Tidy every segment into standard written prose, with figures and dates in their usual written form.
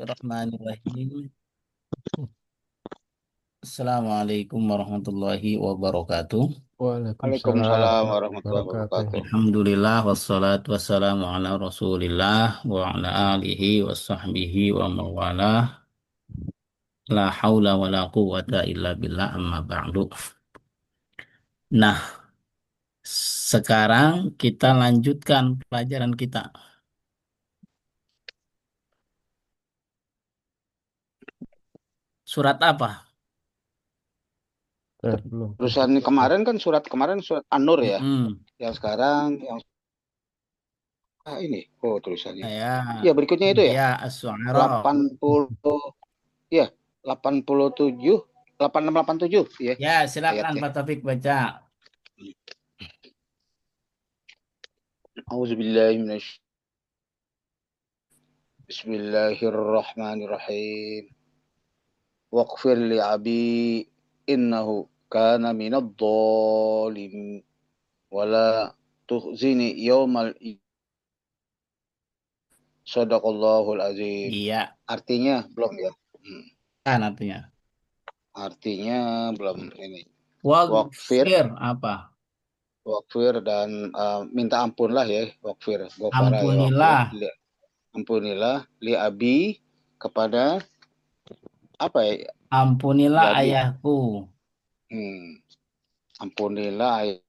Bismillahirrahmanirrahim. Assalamualaikum warahmatullahi wabarakatuh. Waalaikumsalam Waalaikumsalam warahmatullahi wabarakatuh. wabarakatuh. Alhamdulillah wassalatu wassalamu ala Rasulillah wa ala alihi wa sahbihi wa mawalah. La haula wa la quwata illa billah amma ba'du. Nah, sekarang kita lanjutkan pelajaran kita. Surat apa? Belum Terusan kemarin kan surat An-Nur ya. Mm-mm. Yang sekarang yang ini. Oh, tulisannya. Ya, Ya, berikutnya itu ya. ya As-Su'ara. 80 ya, 87 8687 ya Ya, silakan ayatnya. Pak Taufik baca. Auzubillahi minasy Bismillahirrahmanirrahim. Waqfir li abi innahu kana minadh dhalim wala tukhzini yaumal Sadaqallahul azim. Iya, Artinya belum ya. Hmm. kan artinya. Artinya belum ini. Wakfir, Waghfir apa? wakfir dan minta ampun lah ya. Wakfir, gofara ya wakfir. Ampunilah, Ampunilah li abi kepada apa ya? Li ampunilah abi. ayahku. Hmm. Ampunilah ayahku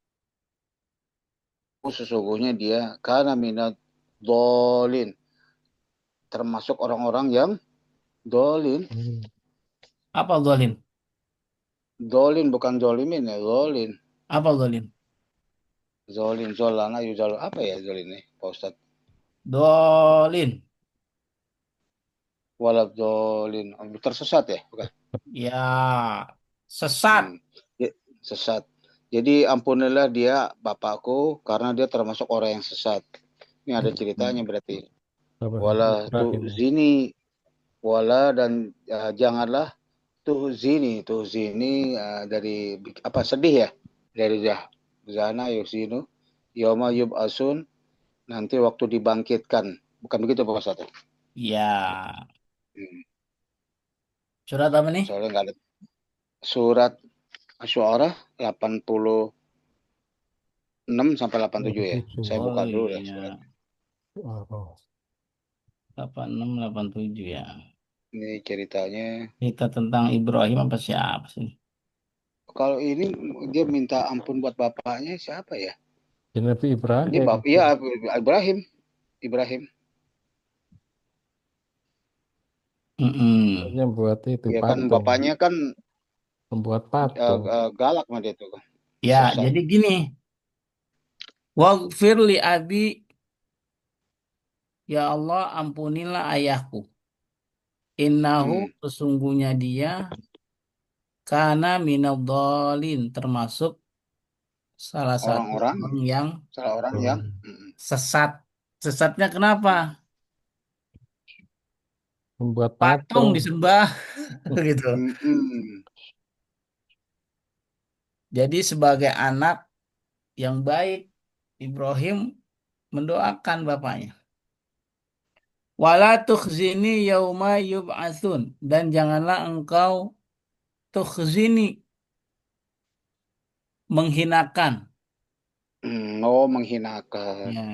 sesungguhnya dia karena minat dolin termasuk orang-orang yang dolin. Apa zalim? Dolin bukan dolimin ya, dolin. Apa zalim? Zolin, zolana, yuzol apa ya zolin nih, Pak Ustadz? Dolin. Waladolin, tersesat ya, bukan? Ya, sesat. Hmm. Ya, sesat. Jadi ampunilah dia bapakku karena dia termasuk orang yang sesat. Ini ada ceritanya berarti. Apa nih? Wala tu Ibrahim. zini, wala dan janganlah tuh zini dari apa sedih ya, dari zana yusinu yoma asun nanti waktu dibangkitkan, bukan begitu Pak Ustadz? Ya, Hmm. surat apa nih? Soalnya nggak ada surat Asy-Syu'ara 86 sampai 87 ya. Saya Oh buka dulu ya iya, suratnya. Oh. 86, 87 ya. Ini ceritanya. Cerita tentang Ibrahim apa siapa sih? Kalau ini dia minta ampun buat bapaknya siapa ya? Ya, Nabi Ini Ibrahim. iya Ibrahim. Ibrahim. Mm-mm. Yang buat itu Ya kan patung. bapaknya kan Membuat patung. galak sama dia tuh kan. Ya, Sesat. jadi gini. Waghfir li abi, ya Allah ampunilah ayahku. Innahu Hmm. sesungguhnya dia karena minadhalin termasuk salah satu Orang-orang, orang yang salah orang yang Oh. sesat. Sesatnya kenapa? Membuat Patung patung. disembah gitu. mm-mm. Jadi sebagai anak yang baik, Ibrahim mendoakan bapaknya. Wala tukhzini yauma yub'atsun, dan janganlah engkau tukhzini, menghinakan. Oh, menghinakan. Ya.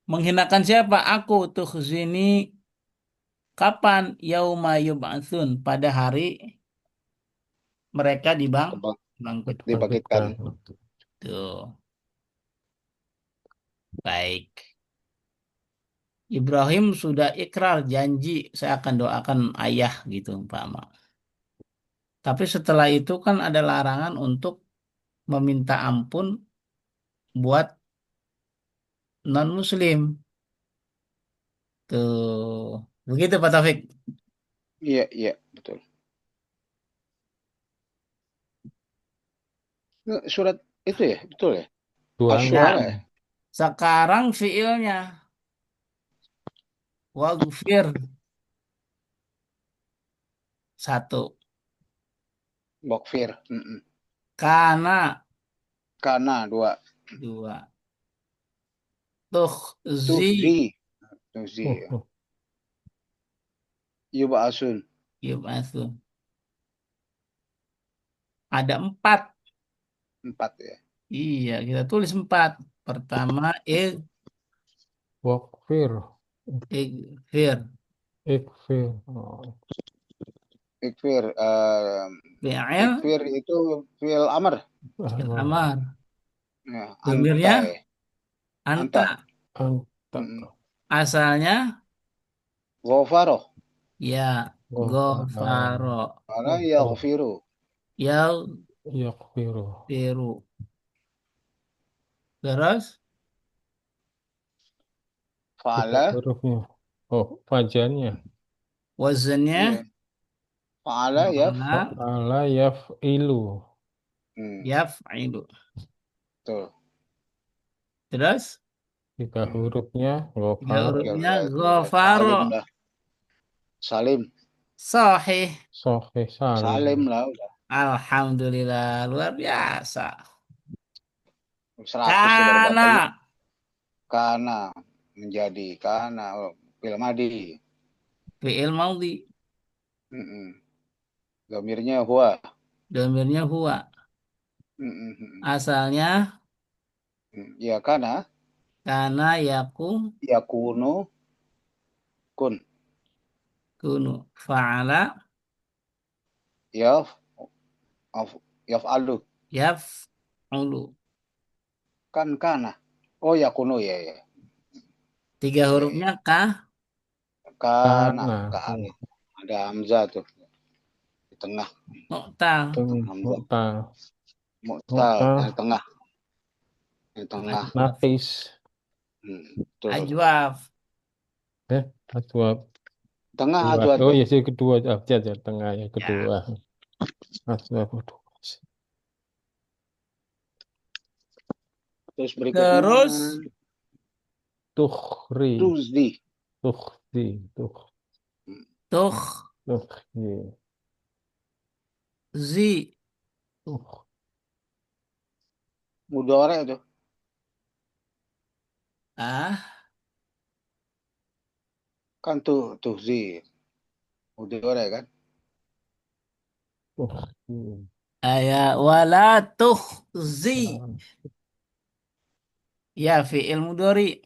Menghinakan siapa? Aku tukhzini kapan? Yauma yub'atsun, pada hari mereka Kebang, dibangkitkan. dibangkitkan. Bangkitkan. Tuh, baik. Ibrahim sudah ikrar janji saya akan doakan ayah gitu, Pak Ma. Tapi setelah itu kan ada larangan untuk meminta ampun buat non-muslim. Tuh. Begitu Pak Taufik. Iya, iya, betul. Surat itu ya, betul ya? Tuang. Nah, Asy-Syu'ara ya? sekarang fiilnya waghfir satu. Bokfir. Mm-mm. Kana Kana dua. dua. Tuh Tuh zi zi. Tuh zi. Oh, Ya. oh. yub'asun. Yub'atsun. Ada 4. 4 ya. Iya, kita tulis 4. Pertama, Wakfir. igfir. Ikfir. Oh, Ikfir. Fi'il, Ikfir itu fi'il amr. fi'il Allah. amar. Ya, anta Domirnya ya. anta. Anta. Anta. Mm-mm. Asalnya Ghafaro. ya Ghafara. gofaro. Karena Oh, yaghfiru. Yaghfiru. yakfiru. Terus Tiga Fa'ala. hurufnya. Oh, fajannya. wazannya Iya. Fa'ala yaf. fa'ala Fa'ala yaf'ilu. Hmm, yaf'ilu. betul. Terus Tiga Hmm. hurufnya tiga ghafar. Ya hurufnya udah gofaro. salim lah. Salim. Sahih. Sohih salim. Salim lah udah. Alhamdulillah, luar biasa. 100 ya baru Karena bapaknya. Karena menjadi karena fi'il madi. fi'il maudhi. Mm-mm. Dhamirnya huwa. Domirnya huwa. Mm-mm. Asalnya Ya karena karena yakunu kun kunu fa'ala yaf yaf'alu yaf'ulu. kan kana. Oh yakunu ya ya. Tiga Ya, ya. hurufnya kah, Kana, Kana. kana. Ada hamzah tuh di tengah. mu'tal, Hamzah. Mu'tal. Mu'tal Mu'tal. di tengah. Di tengah. ajwaf, Nafis. Betul. ajwaf. Aswab. Tengah Dua. ajwad Oh tuh. ya, sih kedua abjad ya, tengah yang Ya. kedua. Aswab. Terus berikutnya Terus Tukhri. tuzdi. Tukhri. tuh Tukhri. zi Tukh. Mudore tuh. ah Kan tuzi. Mudore kan. Tukhri. ayat wala tuh zi Nah, ya fi'il mudhari.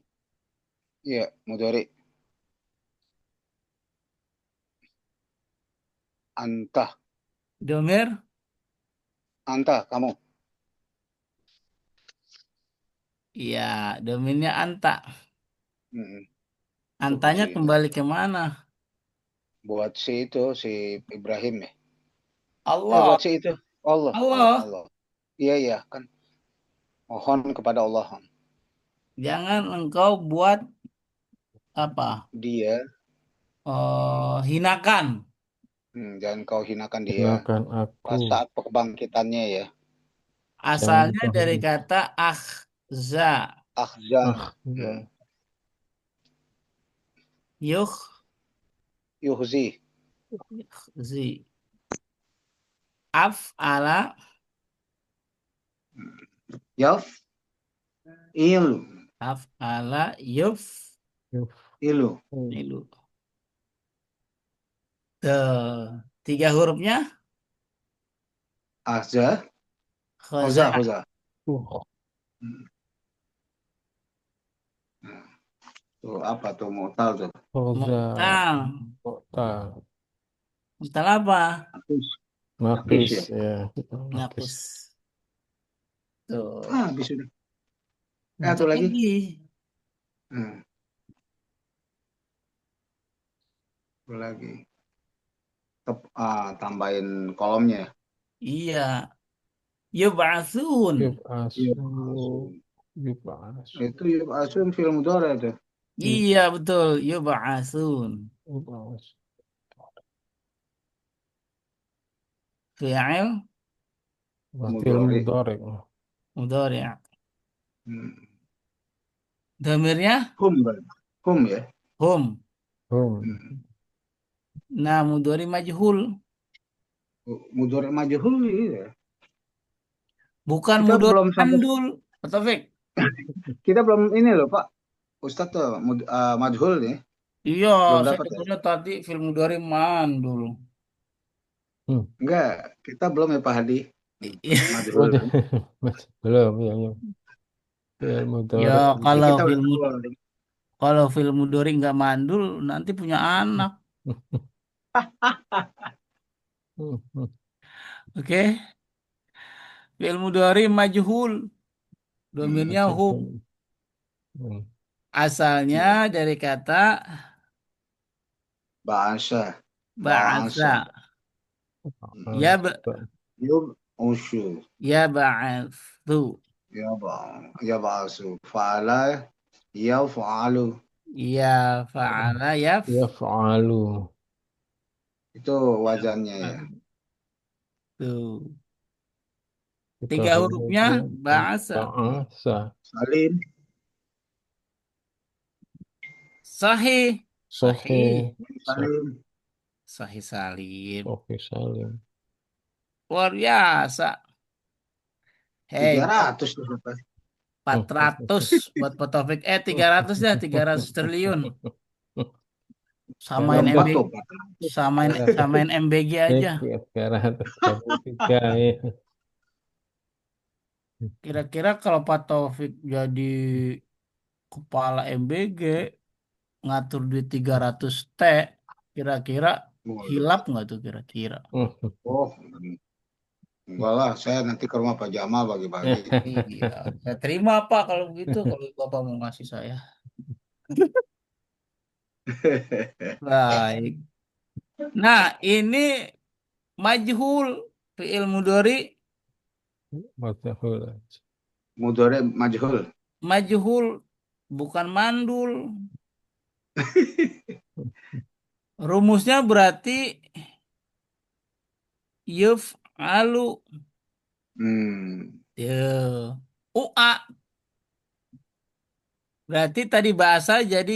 Iya, mudore. Anta. Domir Anta kamu. ya domirnya anta. Mm-mm. Antanya Tuzi. kembali ke mana? Buat si itu si Ibrahim ya. Allah, Buat si itu Allah. Oh Allah. Allah. Iya iya kan. Mohon kepada Allah. Jangan engkau buat apa? Dia. Hinakan. Jangan kau hinakan dia. gunakan aku. Pas saat kebangkitannya ya. Jangan Asalnya kau dari kata akhza. Akhza. ya. Hmm. Yuh Yuhzi. zi. Af'ala Yaf. Ilu. af'ala yuf Yuf. Ilu. ilu. Tuh, tiga hurufnya Akhza. khaza. Hoza. Hoza. Tuh. Hmm. Tuh apa tuh mutal tuh. Roza. Mu'tal. Kota. Mu'tal apa? Nafis. Nafis Nafis ya. ya. Nafis. Ngapus. Tuh. Habis sudah. Satu Satu lagi. lagi. Hmm. Satu lagi. Tambahin kolomnya. Iya. Yub'atsun. Yuf Yub asu. asun. Yuf asu. Itu yub asun film mudore itu. Yuf Iya, betul. Yub'atsun. asu. Fi'il Wakil Mudore. mudorek. mudhari'. Hmm. Dhamirnya Hum berarti. Hum ya. hum. Hum. Hmm. Nah, mudhari majhul. Mudore majhul ya. Bukan Kita mudhari belum sampai. mandul. Atau Fik? Kita belum ini loh Pak. Ustadz tuh majhul nih. Iya, Belum saya dapat ya? dengarnya tadi film dari Mandul. Hmm. Enggak, kita belum ya Pak Hadi. Oh, Majhul. masih belum ya, ya. Ilmu Ya, Dore. Jadi kalau kita udah film tahu. kalau film Dori nggak mandul, nanti punya anak. Oke, film Dori majhul, domirnya hum. Asalnya Ya. dari kata Bahasa. Bahasa. ba'asa. Ya ba, Yub usyu. ya ba'atsu. Ya ya ba'asu. Fa'ala yaf'alu. Ya fa'ala Yaf'alu. Itu wajannya ya. tuh. Kita Tiga hurufnya hurufnya ba'asa. bahasa. Salim. Sahih. Sahih. Sohe. Salim. Sahih Salim. Sohe Salim. Luar biasa. Tiga Hei, ratus tuh Bapak. 400 buat Pak Taufik. 300 dah, 300 triliun. Samain Berapa MB, tuh? 400. samain MBG aja. Sekarang 133 ya. Kira-kira kalau Pak Taufik jadi kepala MBG, ngatur duit 300 T, kira-kira Waduh. hilap nggak tuh kira-kira? Oh, enggak lah. Saya nanti ke rumah Pak Jamal bagi-bagi. Iya, saya terima Pak kalau begitu, kalau Bapak mau ngasih saya. Baik. Nah, ini majhul fi'il mudhari Matahul. Mudore majhul. majhul bukan mandul. Rumusnya berarti yuf'alu. Hmm. Ya. UA. Berarti tadi bahasa jadi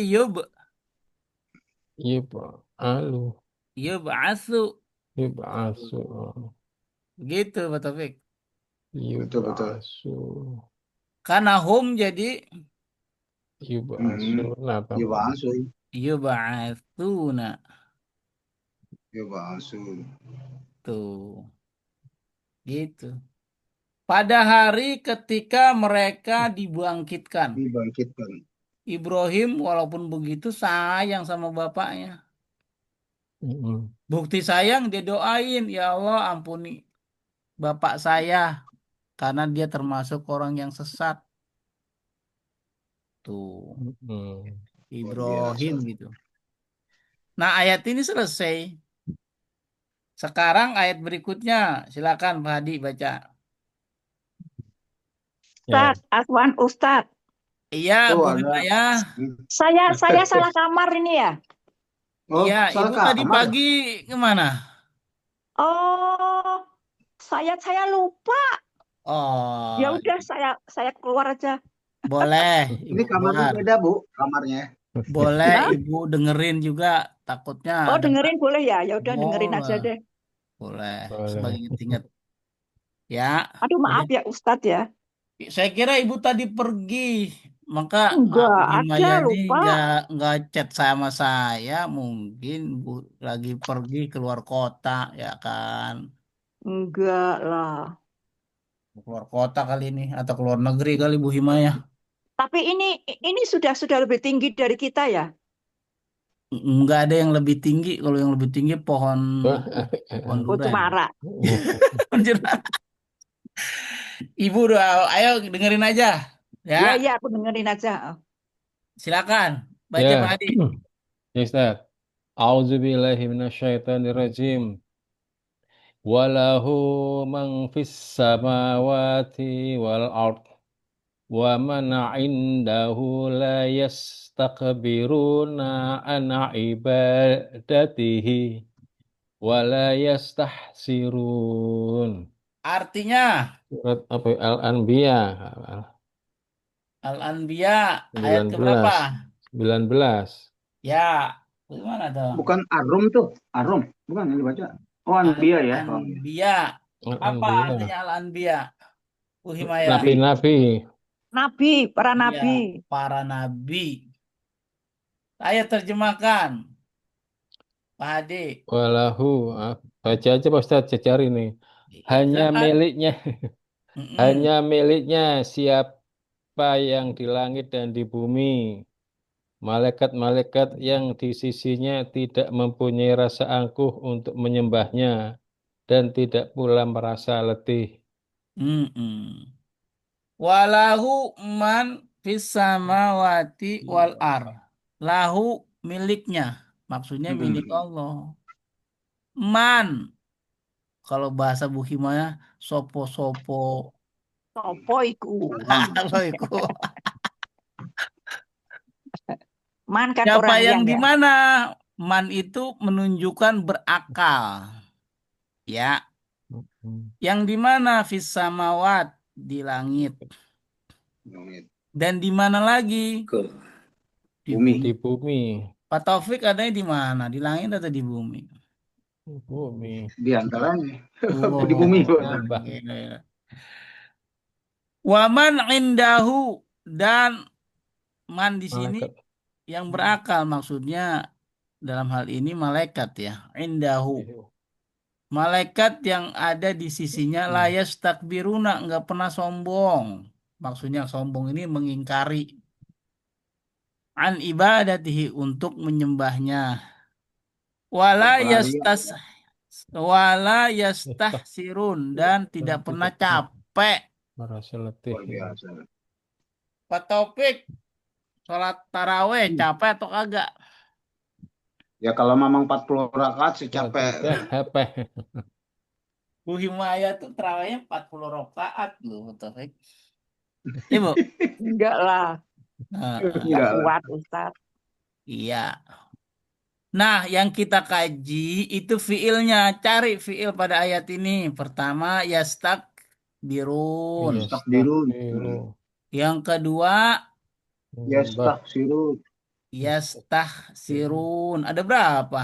Iya, Pak. Alu. yub'atsu. Yub'asu. Gitu, Pak Taufik. Betul betul. Yub'asu. Karena hum jadi Yub'asu. Hmm. Kenapa, Ya Pak? ba'asu. yub'atsuna. Ya ba'asu. Tuh, gitu. Pada hari ketika mereka dibangkitkan. Dibangkitkan. Ibrahim walaupun begitu sayang sama bapaknya. Mm-mm. Bukti sayang dia doain, ya Allah ampuni bapak saya karena dia termasuk orang yang sesat. Tuh, Mm-mm. Luar biasa. Ibrahim gitu. Nah, ayat ini selesai. Sekarang ayat berikutnya, silakan Pak Hadi baca. Ya. Ustadz, Afwan Ustadz. Iya, Tuh Bu ada. Himayah. Saya salah kamar ini ya. Oh, Iya, salah Ibu tadi kamar ya? pagi kemana? Oh, saya lupa. Ya Oh, udah saya keluar aja. boleh Ini Ibu kamarnya keluar. beda, Bu, kamarnya. Boleh Hah? Ibu dengerin juga. Takutnya Oh, ada. dengerin boleh ya? Ya udah dengerin aja Boleh, deh. boleh. Sebagai Boleh. inget-inget. Ya, Aduh, udah. maaf ya Ustadz ya. Saya kira Ibu tadi pergi. Maka Enggak Bu ada, Himayah ini lupa. nggak chat sama saya. Mungkin Bu lagi pergi keluar kota, ya kan? Enggak lah. Keluar kota kali ini atau keluar negeri kali Bu Himayah. Tapi ini sudah lebih tinggi dari kita ya. Nggak ada yang lebih tinggi. Kalau yang lebih tinggi pohon pohon Oh, duren. Cemara. Ibu doa, ayo dengerin aja. Ya, Ya, ya, aku dengerin aja. silakan. Baca Pak Ya. Hadi. Ya, Ustaz. A'udzubillahi minasyaitonirrajim. Walahu man fis samawati wal ard wa man 'indahu la yastakbiruna an ibadatihi wa la yastahsirun. Artinya, Surat apa ya? Al-Anbiya Al-Anbiya ayat keberapa? 19. 19. Ya, bagaimana tuh? Bukan Arum tuh. Arum. Bukan yang dibaca. Oh, Anbiya ya. Oh, iya. Al-Anbiya. Apa artinya Al-Anbiya. Al-Anbiya? Uhimaya. Nabi-nabi. Nabi, para Iya, nabi. para nabi. Ayo terjemahkan, Pak Hadi. Walahu. Baca aja Pak Ustadz, saya cari nih. Hanya Jangan. miliknya, Mm-mm. hanya miliknya siapa yang di langit dan di bumi. Malaikat-malaikat yang di sisinya tidak mempunyai rasa angkuh untuk menyembahnya dan tidak pula merasa letih. Mm-mm. Walahu man fis samawati wal ar. Lahu miliknya. Maksudnya milik Hmm. Allah. Man. Kalau bahasa Buhimaya sopo-sopo. Sopo iku man. Kalau itu. Man kan Siapa orang yang yang di ya. mana? Man itu menunjukkan berakal. Ya. Hmm. Yang di mana? Fis samawat. Di langit. Dan di mana lagi? Ke Di bumi. Di bumi. bumi, Pak Taufik adanya di mana? Di langit atau di bumi? bumi. Di antaranya. Di Oh, bumi. Nambah iya. Waman indahu dan man di sini malaikat. yang berakal maksudnya dalam hal ini malaikat ya. Indahu. Malaikat yang ada di sisinya Hmm. layas takbiruna nggak pernah sombong. Maksudnya sombong ini mengingkari an ibadatihi untuk menyembahnya. Wala Berlarian. yastas wala Kita yastahsirun dan tidak dan pernah tidak pernah capek. merasa letih. Luar Ya. biasa. Pak Taufik, sholat taraweh capek atau kagak? Ya kalau memang 40 rakaat sih Wah, capek. tidak apa. Bu Himaya tuh tarawehnya 40 rakaat loh, Pak Taufik. Ibu. Enggak lah. Enggak Enggak lah. kuat Ustaz. Iya. Nah, yang kita kaji itu fiilnya. Cari fiil pada ayat ini. Pertama, yastak birun. Iya, Yastakbirun. astagfiru. Yang kedua, Menyembah. Yastaksirun. yastah sirun. Ada berapa?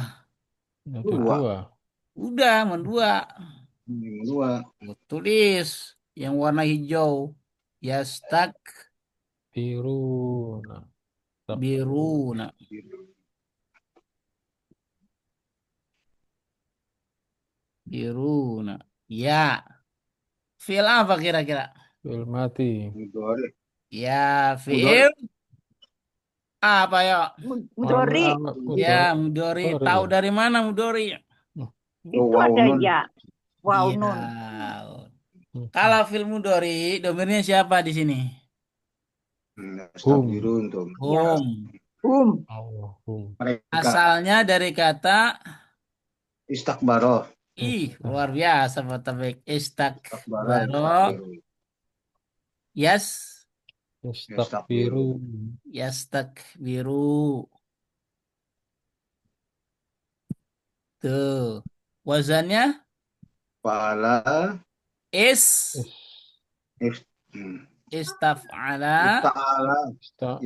Ada Dua. dua. Udah, mendua. Dua. Tulis yang warna hijau. Yastak Biru. Nah, astagfiru. birun. Birun. Ya. Fiil apa kira-kira? Fi'il mati. Mudore. Ya, Mudore. fiil apa ya? Ma'amil Mudori amal. Ya, Mudor. Mudori. Sorry Tahu ya. dari mana Mudori? Hmm. Oh, itu wow, ada nun. ya. Wow Iya. nun. Kalau film Mudori, domirnya siapa di sini? Hum. Yastakbirun tuh. Ya. Hum. Allahum. Mereka. Asalnya dari kata Istakbaro. luar biasa Pak Taufik. Istakbara. Istakbaro. Yastakbirun. Yes. Astagfiru. Yastakbirun. Yastakbiru. Tuh. Wazannya Fala. is Is- hmm. istaf'ala. Ista'ala. Astagfiru.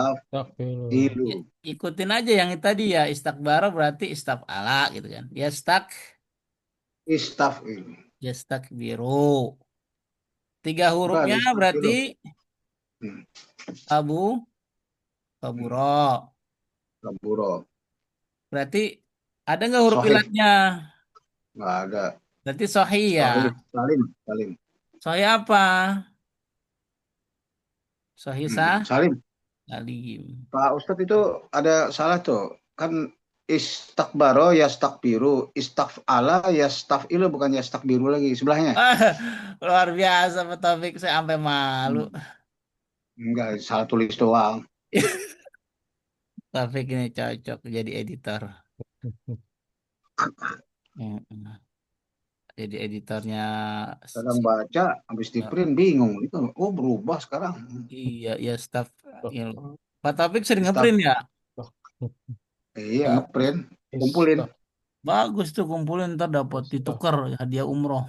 Yastafilu. Ikutin aja yang tadi ya. Istakbaro berarti istaf'ala gitu kan. Istafilu. Yastakbiru. Tiga Bukan hurufnya istafilu. berarti Hmm. abu, kaburo. Laburo. Berarti ada nggak huruf Sohih. ilatnya? Nggak ada. Berarti sahih ya. Sohih. Salim. Salim. Sahih apa? Sahih sah? Salim. Salim. Pak Ustadz itu ada salah tuh. Kan istakbaro yastakbiru. Istaf'ala yastafilu bukan yastakbiru lagi. Sebelahnya. Luar biasa Pak Taufik. Saya sampai malu. Enggak, salah tulis doang. Taufik ini cocok jadi editor. Mm-mm. Jadi editornya. Kadang baca, habis di print bingung. Itu, oh berubah sekarang. Iya, ya staff. Ya. Pak Taufik sering Staf, ngeprint ya? iya ngeprint, kumpulin. Bagus tuh kumpulin ntar dapat ditukar hadiah umroh.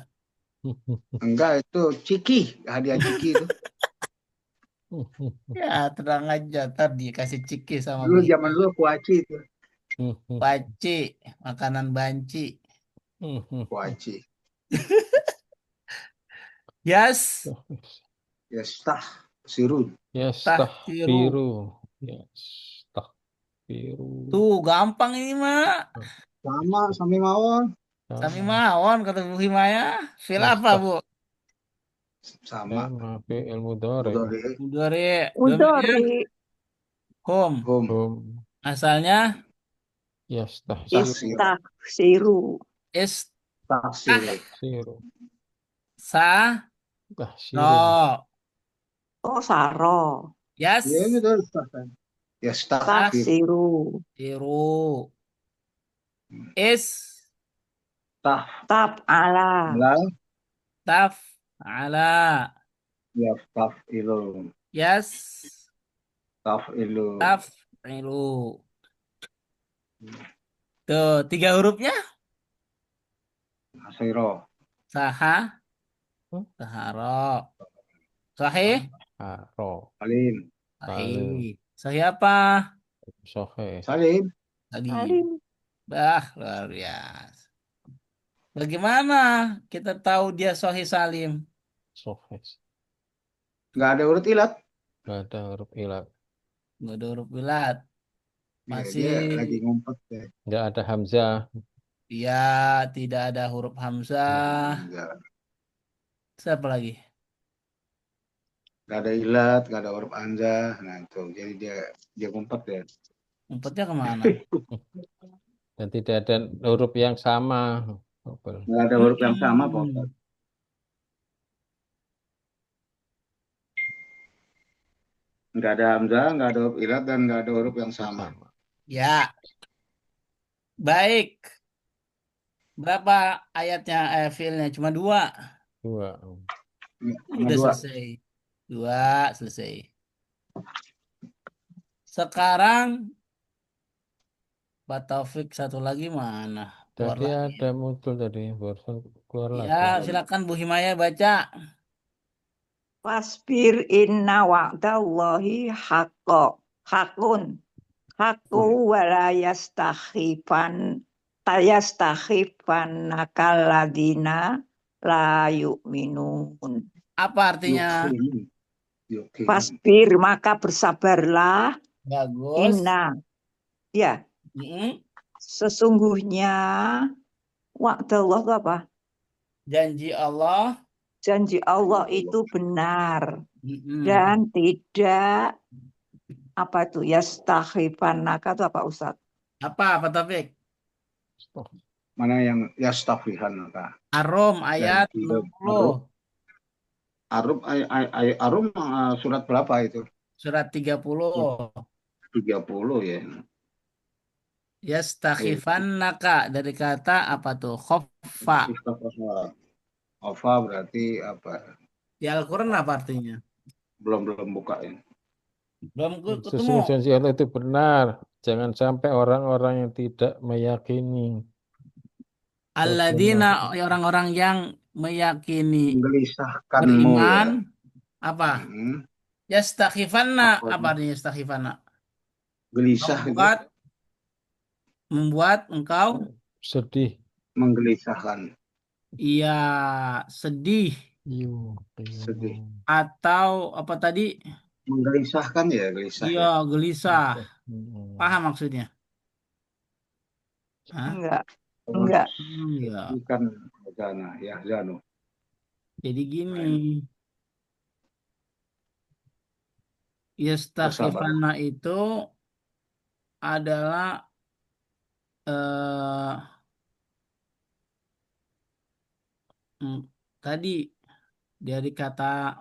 Enggak, itu ciki, hadiah ciki itu. Ya tenang aja ntar dikasih ciki sama Dulu zaman dulu kuaci itu. Paci, makanan banci. Kuaci. Yes, Ya stah, sirun. Ya, tahtiru. astagfiru. Ya, astag. biru. Tuh, gampang ini, Mak. Sama, sami mawon. Sami Sama. mawon kata Bu Himaya. Fil apa, Bu? Sama. Sama fi'il mudhari. Mudhari. Mudhari. Domirnya Udhari hum. Hum. Asalnya Yastahsiru. Taksir. yastaksiru. is Taksir. Siru. sa Tahsirun. ro. Oh, saro. Yas Ya, itu taksir. Ya, taksir. Taksiru. iru. Is Taf. Tab'ala. La. taf ala. Ya, taf ilu. Yas Taf ilu. taf ilu. Tuh, 3 hurufnya. Asiro. Saha, Hmm? saharo. Sahih, Aro. Salim. Salim. sahih. Sahih apa? Sahih. Salim. Salim. Salim. Bah, luar biasa. Bagaimana kita tahu dia sahih salim? Sahih. Nggak ada urut ilat. Gak ada huruf ilat. Nggak ada huruf wilat. Ya, Masih, dia lagi ngumpet ya. Gak ada hamzah. ya, tidak ada huruf Gak hamzah. Nggak, Siapa lagi? nggak ada ilat, nggak ada huruf anjah. Nah itu, jadi dia ngumpet ya. Umpetnya kemana? Dan tidak ada huruf yang sama. Nggak ada huruf yang sama, Pak Hmm. Ustaz. Nggak ada hamzah, nggak ada huruf ilat, dan nggak ada huruf yang sama. Sama. Ya, baik. Berapa ayatnya, filenya? Cuma 2. Dua. Cuma Udah dua. selesai. 2 selesai. Sekarang Pak Taufik satu lagi mana? Keluar Tadi lagi. ada muncul tadi. Barusan keluar Ya, lagi. silakan Bu Himaya baca. Wasbir inna wa'dallahi haqqo. Hakun. Haqqu wala yastakhifan. Tayastakhifan nakaladina la yu'minun. Apa artinya? Yukin. Yukin. Wasbir, maka bersabarlah. Bagus. Inna. Ya, Mm-mm. sesungguhnya wa'dallah itu apa? Janji Allah. Janji Allah itu benar Mm-mm. dan tidak apa itu yastakhifannaka itu apa Ustaz? Apa Pak Taufik? Mana yang yastafihan maka. Arum ayat Janji. 60. Arum surat berapa itu? Surat 30. 30 ya. Yastakhifannaka dari kata apa tuh? Khoffa. Istighfar. Ova berarti apa? Di Al-Quran apa artinya? Belum buka ya. Belum ketemu. Sesungguhnya janji Allah itu benar. Jangan sampai orang-orang yang tidak meyakini. Alladzina, orang-orang yang meyakini Menggelisahkanmu ya. beriman apa? Hmm. Yastakhifanna, apa artinya yastakhifanna? Gelisah itu. Membuat engkau Sedih. Menggelisahkan. iya sedih Sedih. atau apa tadi? Menggelisahkan ya, gelisah Iya ya. gelisah. Paham maksudnya? Hah? Enggak. Iya. Bukan Zana, ya Zanu. Jadi gini, yastakhifanna itu adalah eh mm, tadi dari kata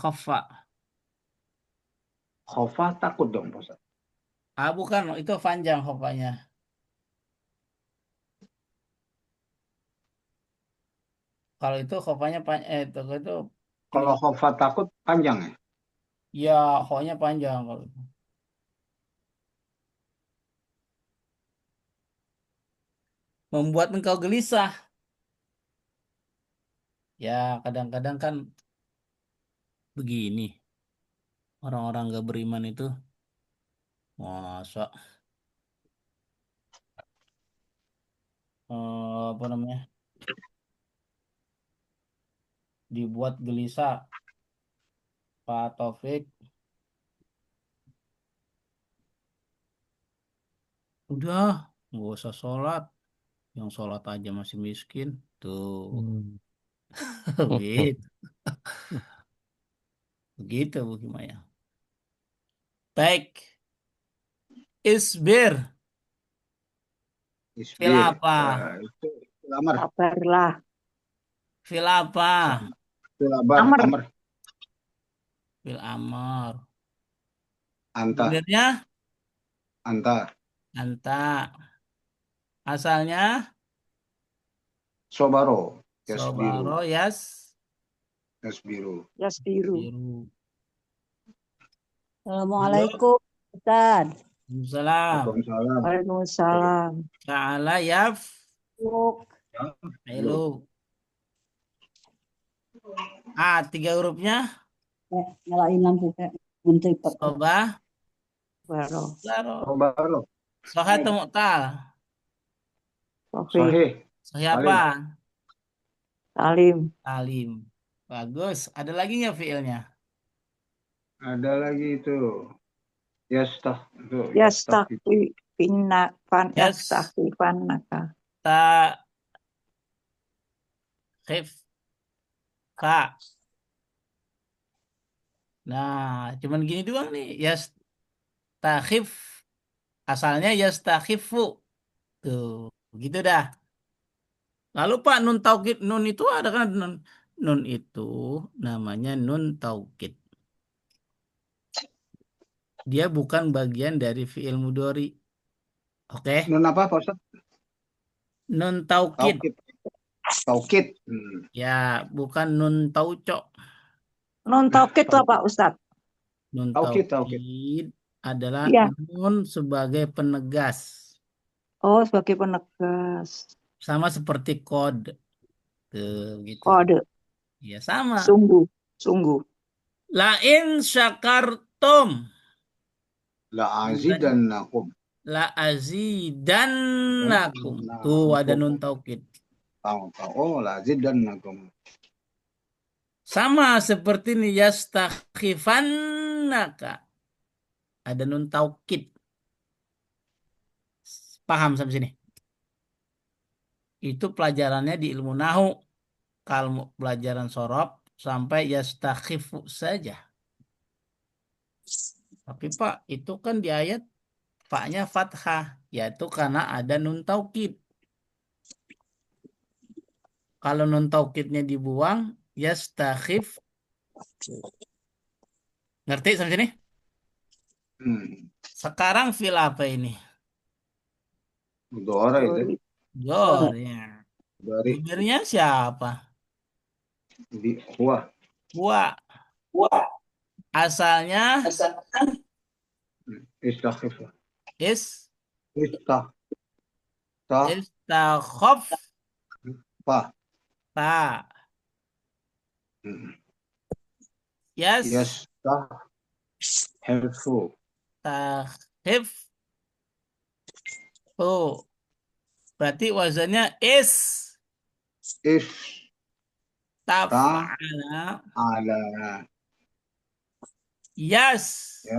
khaffa. Khofa takut dong, Pak Ustaz. Bukan, itu panjang khafanya. Kalau itu khafanya itu Kalau khofa takut panjang ya. ya khafanya panjang kalau itu. Membuat engkau gelisah. Ya, kadang-kadang kan begini. Orang-orang gak beriman itu masa apa namanya? Dibuat gelisah Pak Taufik. Udah, nggak usah sholat. Yang sholat aja masih miskin. Tuh, Hmm. begitu. Begitu, Bu Himaya. Baik, isbir. Fil Isbir. apa? Itu lamar. Sabarlah. Fil apa? Itu labar. Amr. Amr. Fil amar. Anta. Domirnya Anta. anta. Asalnya Sobaro. Yasbiru. sobaro yas Yasbiru. Yasbiru. biru. Halo. Assalamualaikum, Ustaz. Salam. Waalaikumsalam. Waalaikumsalam. Ta'ala yaf. Yuk, Yuk. Ilu. Tiga hurufnya. nyalain lampu kayak menteri Pak. Sobah. Baro. Laro. Sobaro. Soha atau mu'tal? Sofi. Sahih. Sohi Salim. apa? Salim. Salim. Bagus. Ada lagi nggak fiilnya? Ada lagi itu. Yastah. Itu yastah. Yas. Yastakhifannaka. Ta. Khif. Fa. Nah, cuman gini doang nih. Yas. Takhif. Asalnya yas takhifu. Tuh. Gitu dah. Lalu Pak, nun taukid. Nun itu ada kan? Nun, nun itu namanya nun taukid. Dia bukan bagian dari fiil mudhari. Oke? Nun apa Pak Ustaz? Nun taukid. Taukid. Taukid. Ya, bukan nun tauco. Nun taukid itu apa, Ustaz? Nun Taukid. taukid adalah Iya. nun sebagai penegas. Oh, sebagai penegas. Sama seperti kod. Tuh, gitu. Kode. Ya, sama. Sungguh. Sungguh. Lain syakartum. La azidannakum. La azidannakum. Tuh, ada nun taukid. Tahu. Oh, la azidannakum. Sama seperti ini yastakhifannaka. Ada nun taukid. Paham sampai sini? Itu pelajarannya di ilmu nahu. Kalau pelajaran sorob sampai yastakhifu saja. Tapi Pak, itu kan di ayat Faknya fathah, yaitu karena ada nun taukid. Kalau nun taukidnya dibuang, yastakhif. Ngerti sampai sini? Sekarang fil apa ini? Mudhara itu. Gor ya. Dari Domirnya siapa? di huwa. Huwa. Asalnya Istakhif. is Istah. Ta. istakhaf Pa. ta. Yes. Yastah. Helpful. Takhif. Oh. Berarti wazannya is. Is. Taf'ala. Ala. Yes. Ya.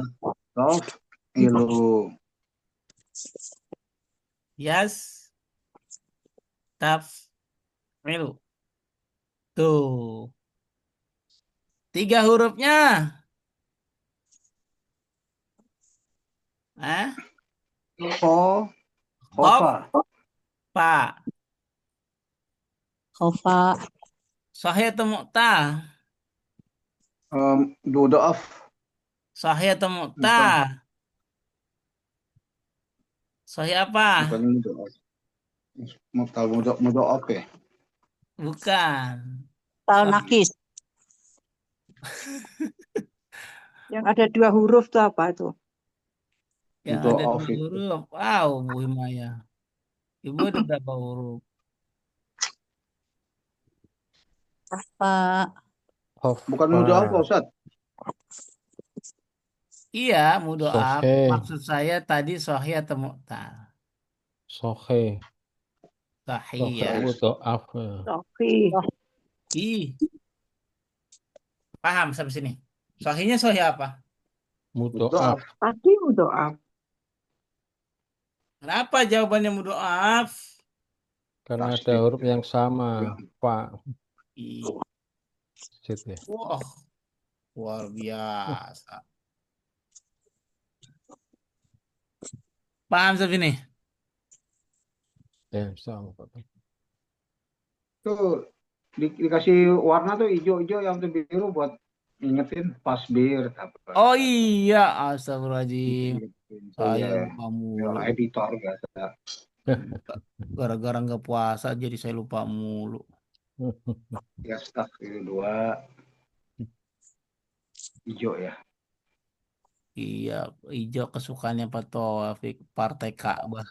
Taf. Ilu. Yes. Taf'ilu. Tuh. 3 hurufnya. Ko. Kof. Kofa. Pa. Khofa, Sahih atau mu'tal? Dudaaf. Sahih atau mu'tal? Sahih apa? Bukan dudaaf. Mutal mudaaf ya. Bukan. tal Sahih. nakis, Yang ada 2 huruf itu apa itu? Yang ada 2 Mudaaf itu. huruf. Wow, Bu Himaya. Ibu ada berapa huruf? khofa, Bukan mudaaf Pak Ustaz. Iya, mudoaf. Sahih. Maksud saya tadi sahih atau mu'tal? Sahih. Sahih ya. Mudha'af. Sofi. Ih. Paham sampai sini? Sahihnya sahih apa? Mudoaf. Tadi doa. Kenapa jawabannya mudhoaf? Karena ada Tasdid. huruf yang sama. Ya. Pak. Ih, Gitu ya. wah, luar biasa. Paham Sof ini? Ya, sama. Tuh dikasih warna tuh hijau-hijau yang tuh biru buat ingetin pasbir apa. Oh iya, astagfirullahaladzim. Ingetin tuh Saya ya. lupa Ya, mulu. editor biasa. Gara-gara nggak puasa jadi saya lupa mulu. Ya staff itu 2 hijau ya. Iya, hijau kesukaannya Pak Taufik, Partai Ka'bah.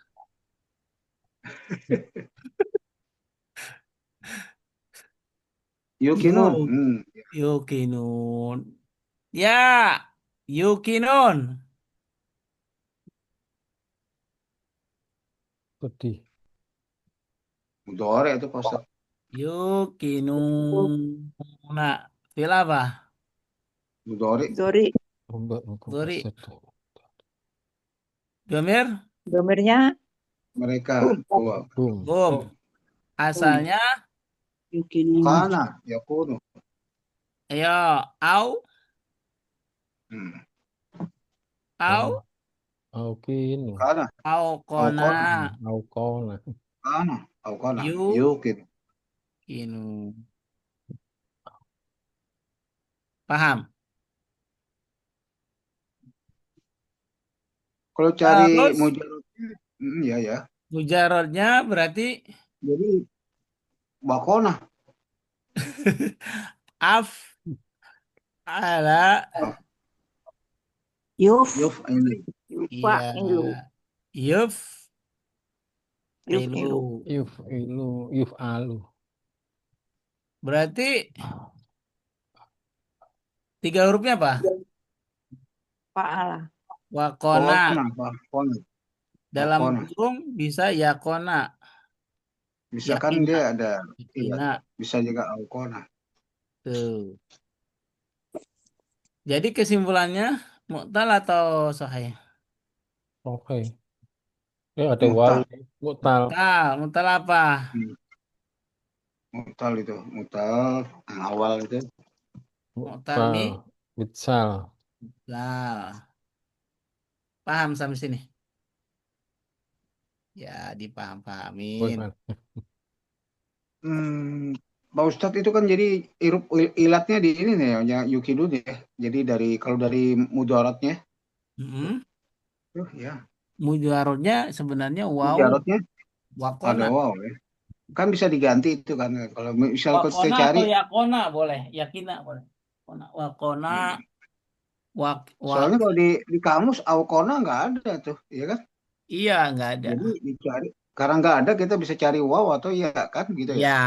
Yukinun. Yuk, Yukinun. Ya, Yukinun. Pedih. Mudore itu Pak Ustaz. Yukinun. Nah, fil apa? Mudore. Zori. Mbak, aku Dori, kasih. Domir, Domirnya Mereka. bum. Wah. Boom. Bom. Asalnya, Yukinun. Kana. Yakunu. ayo, au, Hmm. au, Aukinu. Kana. au kona, Aukona. Kana. Au kana. Yu- Yukin. kinu. Paham? Kalau cari Terus, mujarotnya, ya ya. mujarotnya berarti Jadi bakona. af ala, Yuf. Yuf ini. Yufa iya, ilu. yuf, Yuf ilu. ilu. Yuf alu. Berarti 3 hurufnya apa? Fa'ala. Wakona. Kona. Bakona. Dalam Bakona. kurung bisa yakona. Misalkan Yakina. dia ada, iya, Yakina. bisa juga aukona. Tuh. Jadi kesimpulannya mu'tal atau sahih? Oke. Ada Mutal. wawu. Mutal. Mu'tal apa? Mutal itu. Mutal. Yang awal itu. Mu'tal mi? Mitsal. Nah, paham sampai sini? Ya, dipaham-pahamin. Bukan. Pak Ustadz itu kan jadi ilatnya di ini nih ya Yukidu ya. Jadi kalau dari mudaratnya, Mm-mm. ya Mujarotnya sebenarnya wow, mudaratnya ada wakona. wow ya. Kan bisa diganti itu kan. Kalau misal kita Wakona cari, atau yakona boleh. Yakina boleh. Wakona, wak. soalnya kalau di kamus aukona nggak ada tuh, ya kan? Iya, nggak ada. Jadi dicari. Karena nggak ada kita bisa cari wow atau ya kan gitu ya. Ya,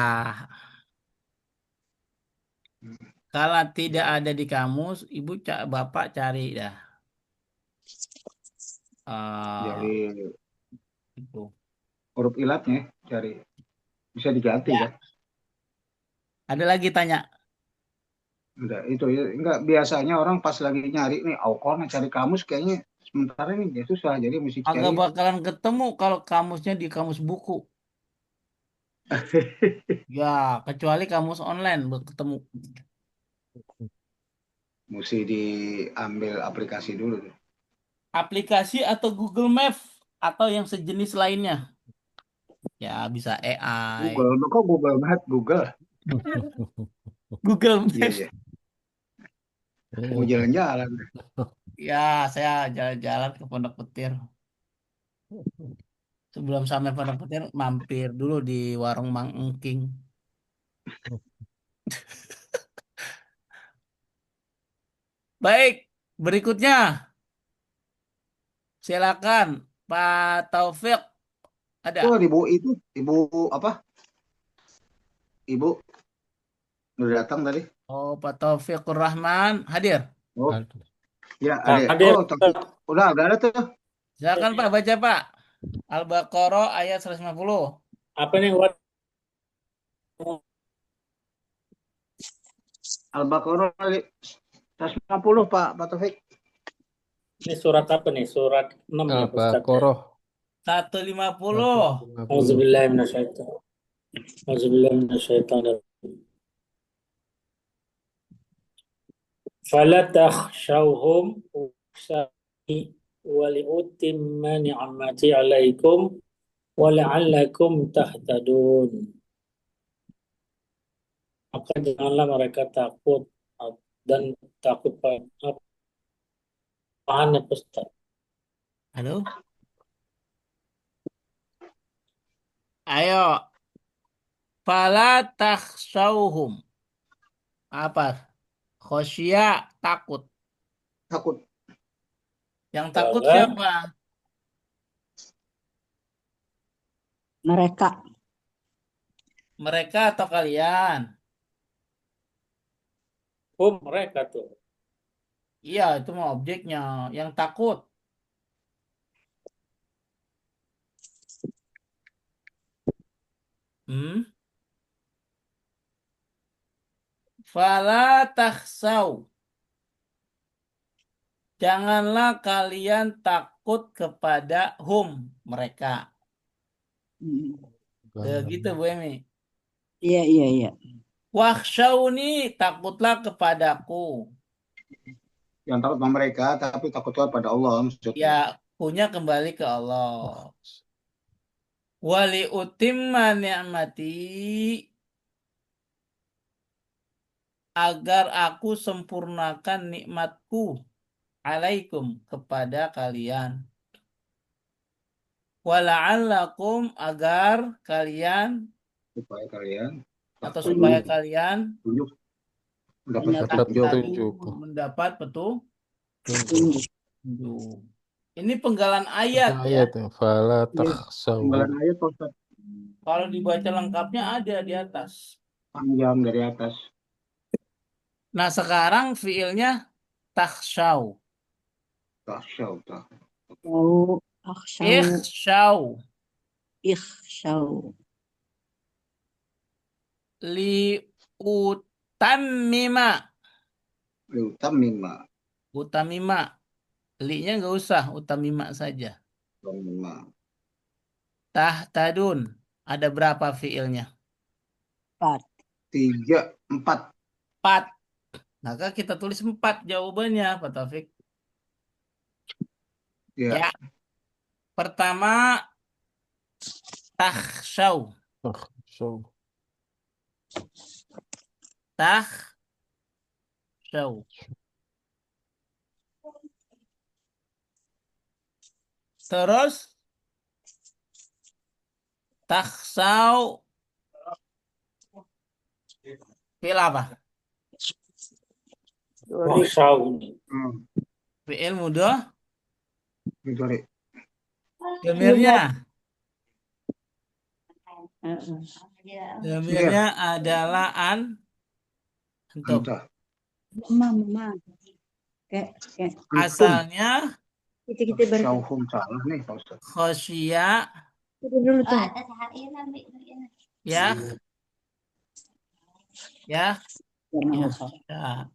Hmm, kalau tidak ya. ada di kamus, bapak cari dah. Jadi Itu. huruf ilatnya cari bisa diganti Ya. kan? Ada lagi tanya. Udah itu ya. Enggak biasanya orang pas lagi nyari nih aukona cari kamus kayaknya sementara ini ya susah jadi mesti Agak cari bakalan ketemu kalau kamusnya di kamus buku. Ya, kecuali kamus online ketemu. mesti diambil aplikasi dulu tuh. Aplikasi atau Google Maps atau yang sejenis lainnya. Ya, bisa AI. Google kok Google banget Google. Google Iya Maps. iya. Mau jalan-jalan. Ya, saya jalan-jalan ke Pondok Petir. Sebelum sampai Pondok Petir, mampir dulu di warung Mang Engking. Baik, berikutnya silakan Pak Taufik. Ada? Oh ibu apa? Ibu udah datang tadi. Oh, Pak Taufikur Rahman hadir. Oh ya ada. Hadir. Oh tapi udah ada tuh. Silakan Pak baca Pak. Al-Baqarah ayat 150. Apa nih buat Al-Baqarah 150 Pak Taufik. Ini surat apa nih? Surat 6 ya, Pak Ustadz. Al-Baqarah 150. 150. Auzubillahi minasyaitan. Auzubillahi minasyaitan. Fala takhshawhum wakhshawni wa li'utimma ni'mati 'alaikum wa la'allakum tahtadun. Maka janganlah mereka takut dan takut apaan ya Ustaz? Halo. Ayo. Fala takhshawhum. Apa? Khosya, takut. Takut. Yang takut Jangan. siapa? Mereka. Mereka atau kalian? Mereka tuh. Iya, itu mah objeknya. Yang takut. Fala takhsaw. Janganlah kalian takut kepada mereka. Gitu Bu Emi. Iya, iya, iya. Wakhshawni, takutlah kepadaku. Yang takut sama mereka, tapi takutlah pada Allah maksudnya. Ya, punya kembali ke Allah. Wali utimma ni'mati, agar aku sempurnakan nikmatku alaikum kepada kalian. Wala'allakum, agar kalian Supaya kalian atau supaya kalian tunjuk mendapat Mendapat petunjuk. mendapat petunjuk. tunjuk. Ini penggalan ayat ya. Ayat yang fala Iya. takhshawhum. Penggalan ayat Pak Ustaz. Kalau dibaca lengkapnya ada di atas. Panjang dari atas. Nah, sekarang fiilnya takhshaw. Taksyaw. Tahu akhsyaw, Ikhshaw. ikhsyaw. Liutammima. Utamima. Utamima. Li-nya nggak usah, utamima saja. Utamima. Tahtadun. Ada berapa fiilnya? 4. 3, 4. 4. Maka kita tulis 4 jawabannya, Pak Taufik. Ya. Ya. Pertama, takhshaw. Takhshaw. Takhshaw. Terus, takhshaw. Fiil apa? Wakhshawni. Fiil mudah. Sorry. Damirnya. Heeh. Damirnya adalah antum. Entah. Mama. Kayak Asalnya kita Taksyaw salah nih Pak Ustaz. khosya dulu tuh. ya. Ya. Karena Ya.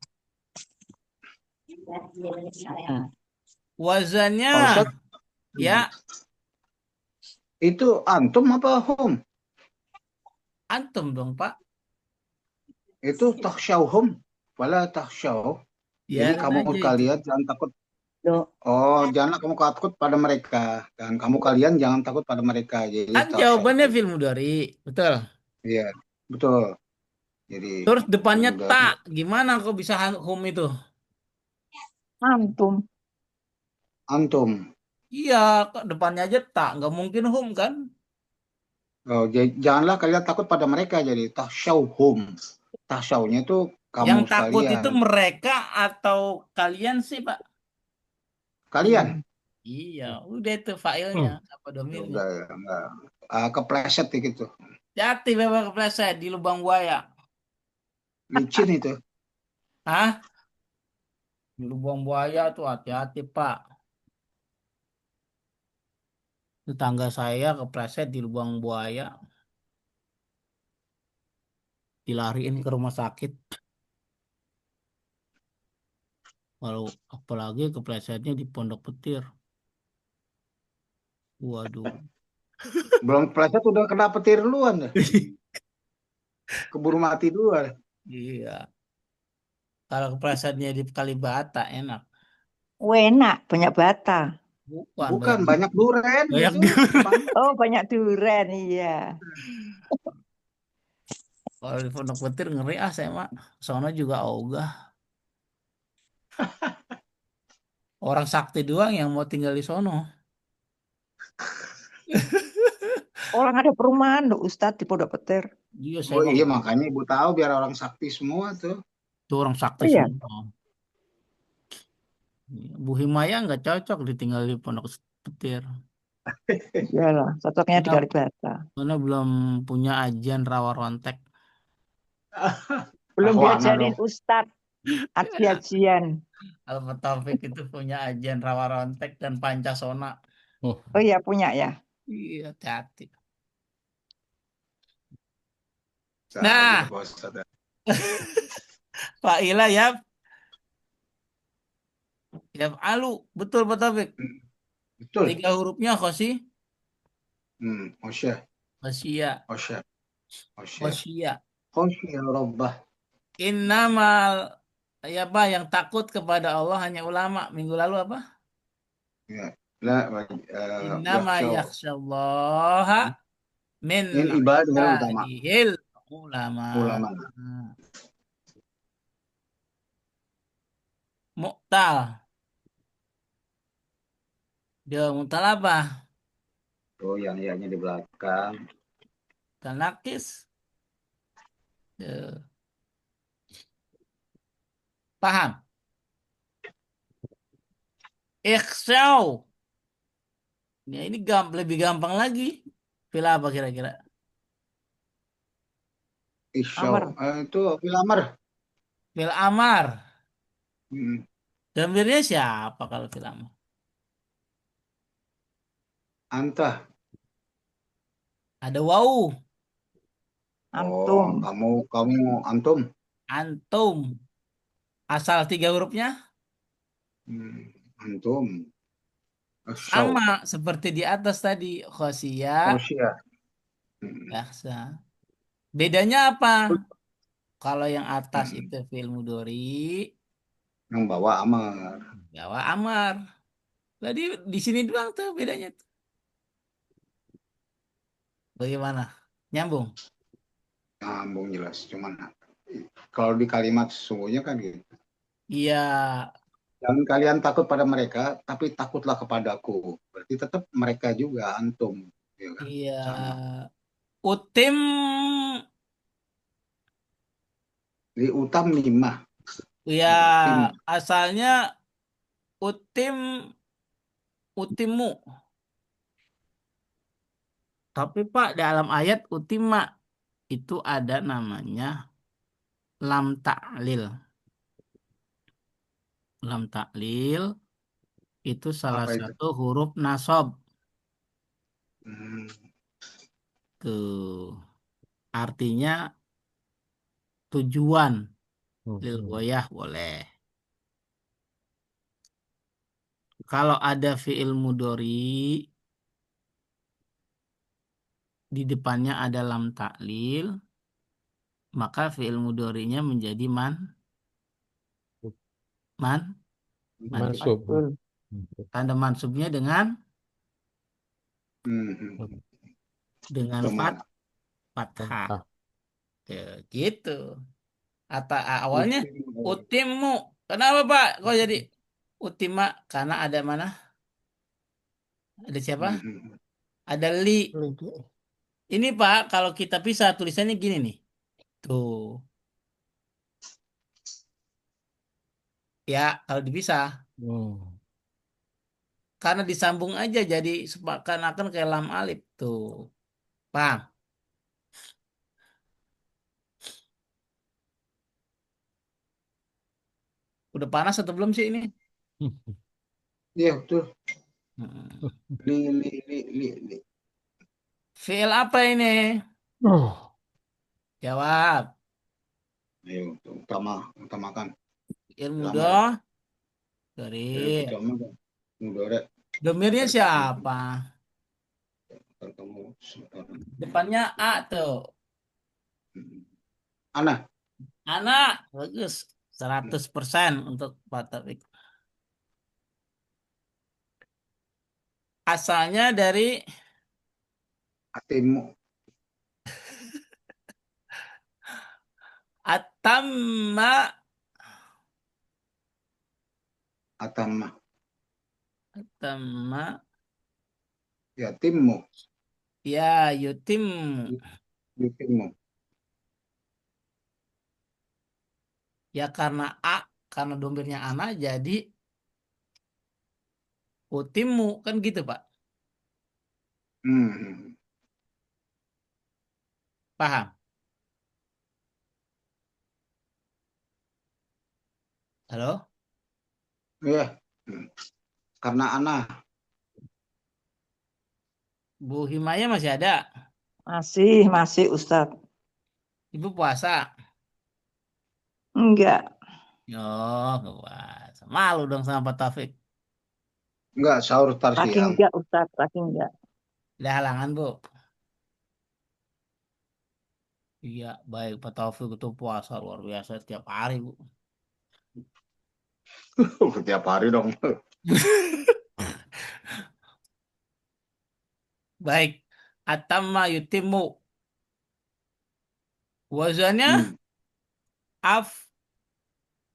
Nah, Wazannya Pak Ustaz, ya itu antum apa hum? antum dong, Pak. Itu taksyawhum wala taksyaw. Ya, Jadi kamu aja itu. kalian jangan takut. do- Janganlah kamu takut pada mereka. Dan kamu kalian jangan takut pada mereka. Jadi Kan taksyaw. jawabannya fil mudhari. Betul. Iya, betul. Jadi Terus depannya udah. tak. Gimana kok bisa hum itu? antum. Antum. Iya, kok depannya aja tak. Nggak mungkin hum kan? Janganlah kalian takut pada mereka. Jadi taksyawhum. Taksyawnya itu kamu Yang takut sekalian. itu mereka atau kalian sih, Pak? Kalian. Iya, udah itu failnya. Apa domirnya? Enggak. Kepleset gitu. Jati Bapak kepleset di lubang buaya. Licin itu. Hah? Di lubang buaya tuh hati-hati, Pak. Tetangga saya kepleset di lubang buaya. Dilariin ke rumah sakit. Kalau apalagi keplesetnya di Pondok Petir. Waduh. Belum kepleset udah kena petir duluan dah. Keburu mati duluan. Iya. Kalau keplesetnya di Kalibata enak. Enak, banyak bata. Bukan Bukan, banyak banyak duren banyak itu durian. depannya. Oh, banyak duren, iya. Kalau di Pondok Petir ngeri saya mak. Sono juga ogah. Orang sakti doang yang mau tinggal di sono. Orang ada perumahan loh Ustadz di Pondok Petir. Iya saya Oh mah iya, makanya ibu tahu biar orang sakti semua tuh. itu orang sakti Oh iya, semua. Iya, Bu Himaya nggak cocok ditinggal di Pondok Petir. iyalah, cocoknya di Karena, Kalibata. karena belum punya ajian rawa rontek. Belum Ahwana diajarin dong. Ustadz, aji-ajian. Alfa Taufik itu punya ajian rawa rontek dan pancasona. Oh, Oh iya, punya ya. Iya, hati. Saja Nah, Pak Ustadz. Pak Ila ya, ya alu, betul Pak Taufik. Betul. 3 hurufnya khosi, Osya, khosia, Osya, Osya. khosia. Khosya Rabbah. Innamal, ya Pak, yang takut kepada Allah hanya ulama. Minggu lalu apa? Ya. La, Innama yakhsha yakhsyallaha min min ibadil utama. ibadihil ulama. Ulama. Mu'tal. Dia mu'tal apa? Oh, yang ianya di belakang. Tanakis. Ya. Paham? Ikhsyaw. Ya, ini lebih gampang lagi. Pilih apa kira-kira? Isyaw. Amar, Itu Filamar. Fil amar. Hmm. Gambirnya siapa kalau fil amar? Anta. Ada wau. Oh, antum, kamu antum. Antum. Asal 3 hurufnya Antum. Asyaw. sama seperti di atas tadi. Khosia. Khosya. Yaksa. Bedanya apa? Kalau yang atas itu fi'il mudhari, Yang bawa Amar. Jawa amar. Tadi di sini doang tuh bedanya tuh. Bagaimana? Nyambung? Nyambung jelas. Cuman kalau di kalimat sesungguhnya kan gitu. Iya, Jangan kalian takut pada mereka, tapi takutlah kepadaku. Berarti tetap mereka juga antum, ya kan? iya. Sama. Utim, Di utam 5. ya Utim. asalnya utim, utimu. Tapi Pak dalam ayat utima itu ada namanya lam ta'lil. Lam ta'lil itu salah Apa itu? satu huruf nasab. Hmm. Tuh. Artinya tujuan. Lil goyah boleh. Kalau ada fi'il mudhari di depannya ada lam ta'lil, maka fi'il mudhari'nya menjadi mansup. Masuk. betul. Tanda mansubnya dengan Hmm. Kemana? fathah. Ah, Ya, gitu. Awalnya Utim. utimu. Kenapa Pak? Kok jadi utima? Karena ada mana? Ada siapa? Hmm. Ada li. Ini Pak, kalau kita pisah tulisannya gini nih. Tuh. Ya, kalau dipisah. hmm. Karena disambung aja jadi seakan-akan kayak lam alif. Tuh. Paham? Udah panas atau belum sih ini? Iya betul. Hmm. Li, li, li, li, li. Fiil apa ini? Oh, Jawab. Ayo, utamakan. Fiil Lamar. mudah Dorir. pertama kan mudore Domirnya siapa? ketemu sekarang. Depannya A tuh. Ana. Anak, bagus. 100% untuk Pak Taufik. Asalnya dari Atimu. Atamma. Atama. Atamma. Yatimmu. Ya, yutim. Yutimmu. Ya karena domirnya anak jadi utimu. Kan gitu, Pak. Hmm. Paham? Halo? Iya. Hmm. Karena Ana. Bu Himaya masih ada? Masih Ustadz. Ibu puasa? Enggak. Oh, nggak puasa. Malu dong sama Pak Taufik. Enggak, sahur tar Lagi siang. enggak Ustadz, lagi enggak. Ada halangan, Bu? Iya, baik. Pak Taufik itu puasa luar biasa tiap hari, Bu. Tiap hari dong. Baik. Atamma yutimu. Wazannya Hmm. af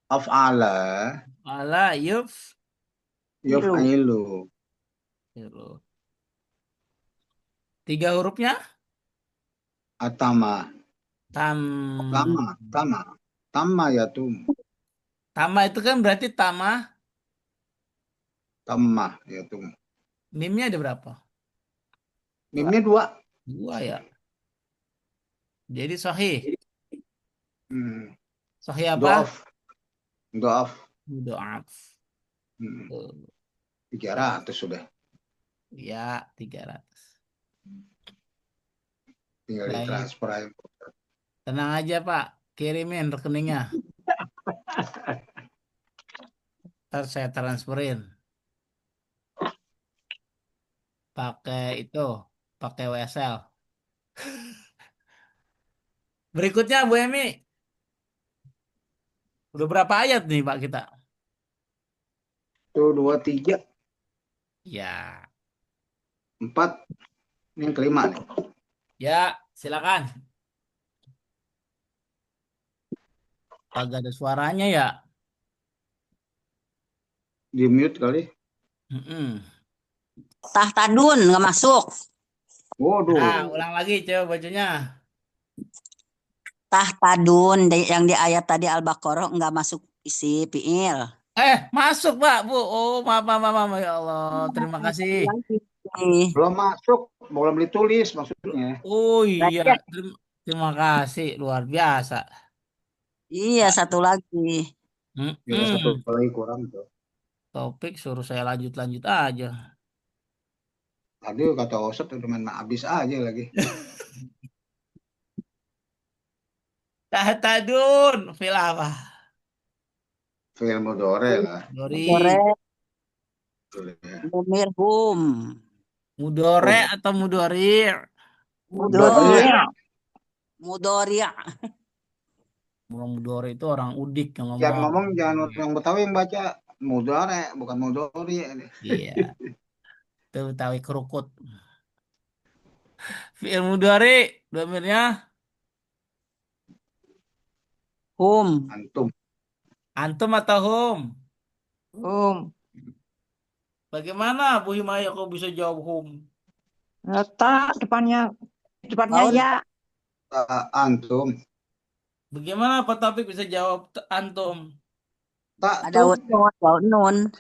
Af'ala ala yuf. yuf'ilu. Gitu. 3 hurufnya Atama. tam. Tama yatum. Tama itu kan berarti Tama yatum. mimnya ada berapa? Mimnya 2. 2 ya. Jadi sahih. Hmm. Sahih apa? Doaf. Doaf. Mudoaf. Hmm. Tuh. 300 sudah. Ya, 300. Tinggal Baik. ditransfer aja. Tenang aja, Pak. Kirimin rekeningnya. Ntar saya transferin. Pakai WSL. Berikutnya Bu Emi. Udah berapa ayat nih Pak kita? Tuh 2, 3, Ya. 4. Ini yang kelima nih. Ya, silakan. Kagak ada suaranya ya? Di mute kali. Mm-mm. Tahtadun nggak masuk. Waduh. Nah, ulang lagi coba bajunya. Tahtadun yang di ayat tadi Al-Baqarah nggak masuk isi fiil. Masuk Pak, Bu. Oh, maaf, maaf, maaf, maaf. Ya Allah, terima kasih. Belum masuk. Belum ditulis maksudnya. Oh iya, Berarti terima kasih. Luar biasa. iya satu lagi. Ya satu Mm-mm. lagi kurang tuh. Topik suruh saya lanjut-lanjut aja. Tadi kata Osep udah main habis aja lagi. Tahtadun, fil apa? Film Mudore lah. Dori. Mudore, Ya. mumirhum, Mudore atau mudorir? Mudore. mudori, Orang Mudore itu orang Udik yang Jangan ngomong. ngomong, jangan orang Betawi yang baca. Mudore, bukan Mudori. Iya, itu Betawi kerukut. Fi'il mudhari, domirnya hum, Antum. antum atau hum? Bagaimana Bu Himaya kok bisa jawab hum? Tak depannya Tahun. ya. Antum. Bagaimana Pak Taufik bisa jawab antum? Tak Ada tuh. nun.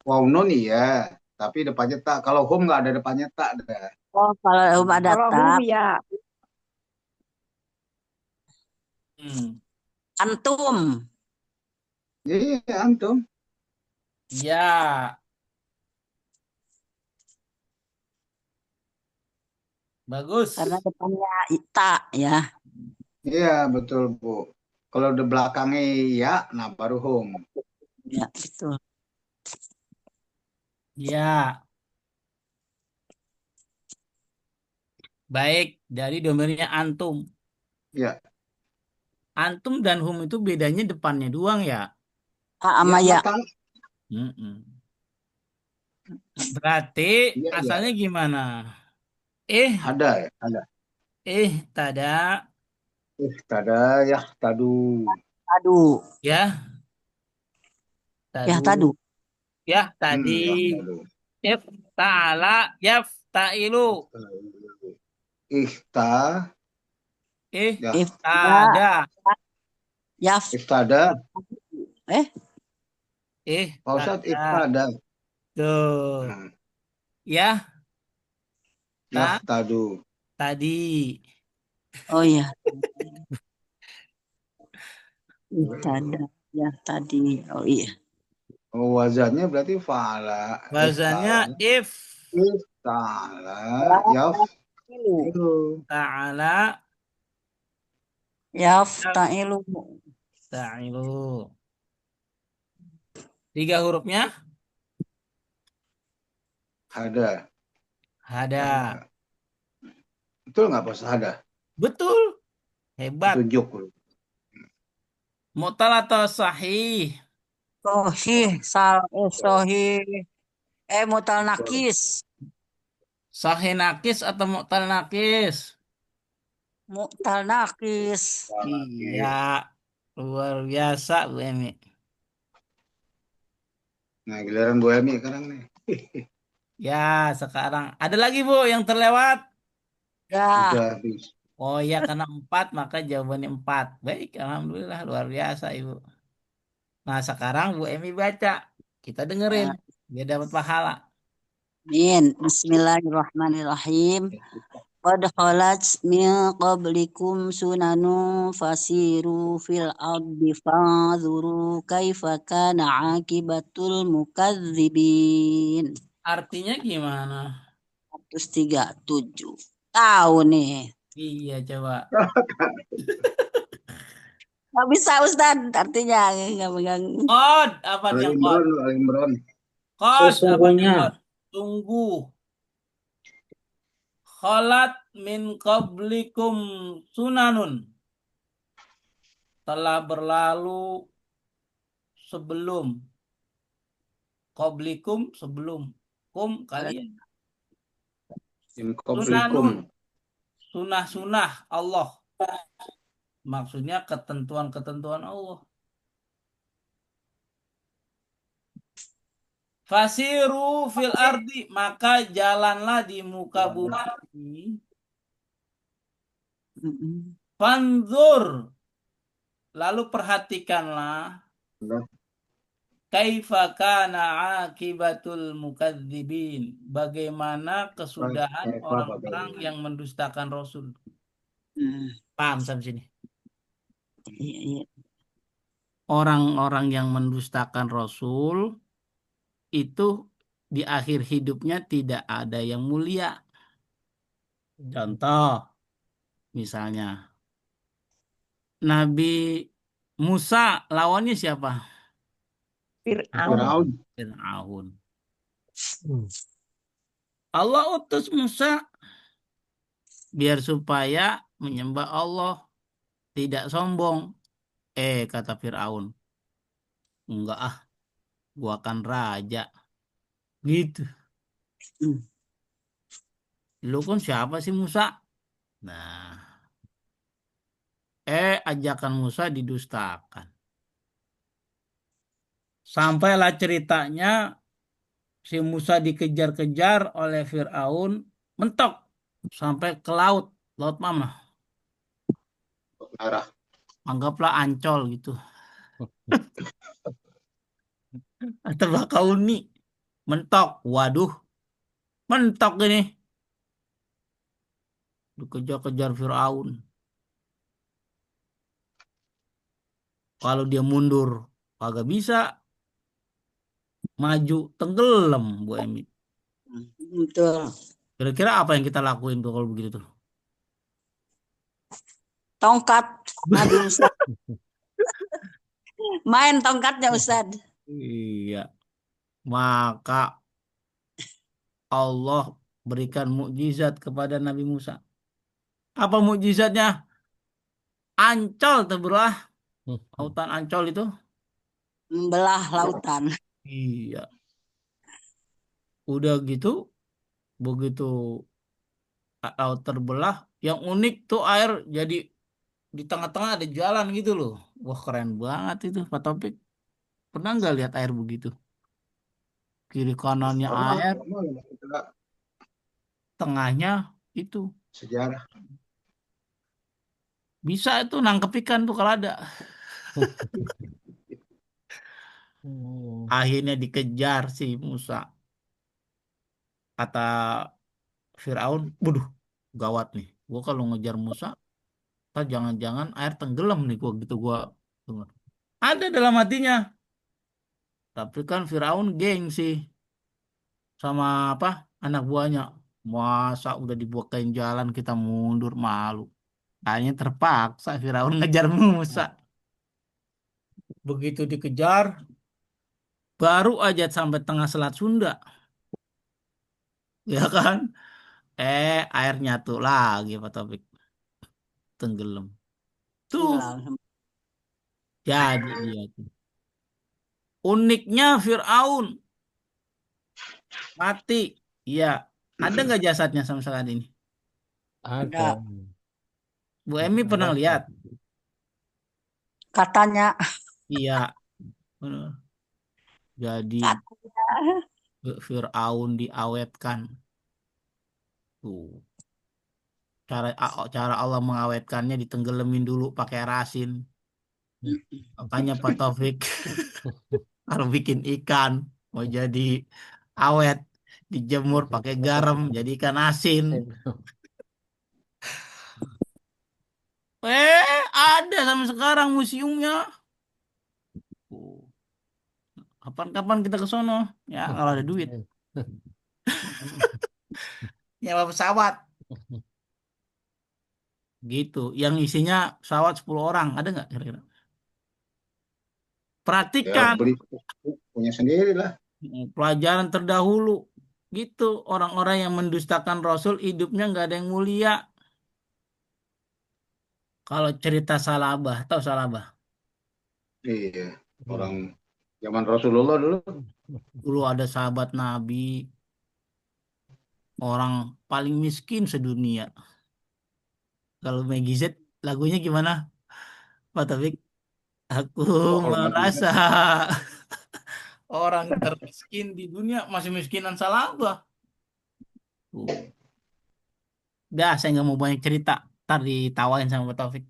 Wow, nun iya. Tapi depannya tak. Kalau hum nggak ada depannya tak. Ada. Oh, kalau hum ada Kalau tab. ya. Antum. Iya, antum. Ya. Bagus. Karena depannya ita ya. Iya, betul, Bu. Kalau di belakangnya ya, nah baru hum. Ya, betul. Ya, baik. Dari domirnya antum. Ya, Antum dan hum itu bedanya depannya doang ya. Sama ya ya. matang. Mm-mm. Berarti Iya, iya. asalnya gimana? Eh, Ada ya, ada. tada, Tada ya, tadu. Aduh. ya, Ya, tadu, tadu. ya, tadi. Ya, tadu. If ta'ala, yaf, ta'ilu. Ihta, Eh, ya, Iftada. tada. Yaf. iftada. Eh, Pak Ustadz, Tada. iftada. Tuh. Hmm. Ya, Ya, tak, tadu. tadi. oh ya. Iftada. Ya, tadi. Oh iya. Oh, wazannya berarti fala. Bahasanya Iftala. if Iftala. Yaf. Ilu. Itu. ta'ala, Yaf, yaf, ta'ilu. ta'ilu. 3 hurufnya Ada. ada. Ada. Betul nggak Pak Ustadz? Ada. Betul. Hebat. Tunjuk. Mu'tal atau sahih? Sohih. Sohih. Mutal nakis. Sahih nakis atau mu'tal nakis? Mutal nakis. Iya. Luar biasa Bu Emi. Nah, giliran Bu Emi sekarang nih. Ya, sekarang ada lagi Bu yang terlewat. Ya. Sudah habis. Oh ya, karena 4 maka jawabannya 4. Baik, alhamdulillah luar biasa Ibu. Nah, sekarang Bu Emi baca. Kita dengerin. Ya. Biar dapat pahala. Amin. Bismillahirrahmanirrahim. Qad khalat min qablikum sunanu fasiru fil ardi fanzuru kaifa kana akibatul mukadzibin. Artinya gimana? 137. Tahu nih. Iya, coba. Nggak bisa Ustaz, artinya nggak megang. Kod, apa Al yang kod? Imran, Al Imran. Kod, apa yang Sesungguhnya. kod? Tunggu. Khalat min qablikum sunanun. Telah berlalu sebelum. Qablikum sebelum. Kum kalian. In qablikum. Sunanun. Sunah-sunah Allah. Maksudnya ketentuan-ketentuan Allah. Fasiru fil ardi. Maka jalanlah di muka bumi ini. Fanzur. Lalu perhatikanlah. Kaifa kana akibatul mukadzibin. Bagaimana kesudahan orang-orang yang mendustakan Rasul. Paham sampai sini? Iya. Orang-orang yang mendustakan Rasul itu di akhir hidupnya tidak ada yang mulia. Contoh, misalnya Nabi Musa lawannya siapa? Fir'aun. Fir'aun. Allah utus Musa biar supaya menyembah Allah, tidak sombong. Kata Fir'aun, enggak ah, gua kan raja. Gitu. Lu kan siapa sih Musa? Nah, ajakan Musa didustakan. Sampailah ceritanya si Musa dikejar-kejar oleh Fir'aun, mentok sampai ke laut. Laut mana? Merah. Anggaplah Ancol gitu. Atau Bakauni. Mentok. Waduh, mentok ini. Dikejar-kejar Fir'aun. Kalau dia mundur, kagak bisa. Maju, tenggelam, Bu Emi. Betul. Kira-kira apa yang kita lakuin tuh kalau begitu tuh? Tongkat. Aduh Ustaz. Main tongkatnya Ustaz. Iya. Maka Allah berikan mukjizat kepada Nabi Musa. Apa mukjizatnya? Ancol terbelah, lautan Ancol itu. Membelah lautan. Iya. Udah gitu, begitu laut terbelah, yang unik tuh air jadi di tengah-tengah ada jalan gitu loh. Wah keren banget itu Pak Topik. Pernah nggak lihat air begitu? Kiri kanannya Normal, air, normal kita tengahnya itu. sejarah. Bisa itu nangkep ikan tuh kalau ada. Hmm. Akhirnya dikejar si Musa. Kata Firaun, waduh, gawat nih. Gua kalau ngejar Musa, ntar jangan-jangan air tenggelam nih gua gitu gua. Ada dalam hatinya. Tapi kan Firaun gengsi sama apa? Anak buahnya. Masa udah dibukain jalan kita mundur malu. Kayaknya terpaksa Firaun ngejar Musa. Begitu dikejar, baru aja sampai tengah Selat Sunda, ya kan? Air nyatu lagi Pak Taufik, tenggelam. Tuh, Tenggelam. jadi dia tuh. Uniknya Firaun mati. Iya, ada nggak jasadnya sama saat ini? Ada. Ada. Bu Emi pernah lihat? Katanya. Iya, bener. Jadi Katanya. Firaun diawetkan. Tuh, cara Allah mengawetkannya ditenggelamin dulu pakai air asin. Makanya Pak Taufik kalau bikin ikan mau jadi awet dijemur pakai garam jadi ikan asin. Ada sampai sekarang museumnya. Oh, kapan-kapan kita ke sono ya kalau ada duit. Nyewa pesawat gitu. Yang isinya pesawat 10 orang ada nggak kira-kira? Ya Perhatikan beli punya sendiri lah. pelajaran terdahulu gitu. Orang-orang yang mendustakan Rasul hidupnya nggak ada yang mulia. Kalau cerita Salabah, tahu Salabah? Iya, orang zaman Rasulullah dulu. Dulu ada sahabat Nabi, orang paling miskin sedunia. Kalau Meggy Z lagunya gimana, Pak Taufik? Aku Wah, kalau Maggie Z, merasa orang termiskin di dunia masih miskinan Salabah. Tuh. Dah, saya nggak mau banyak cerita. Ntar ditawain sama Pak Taufik.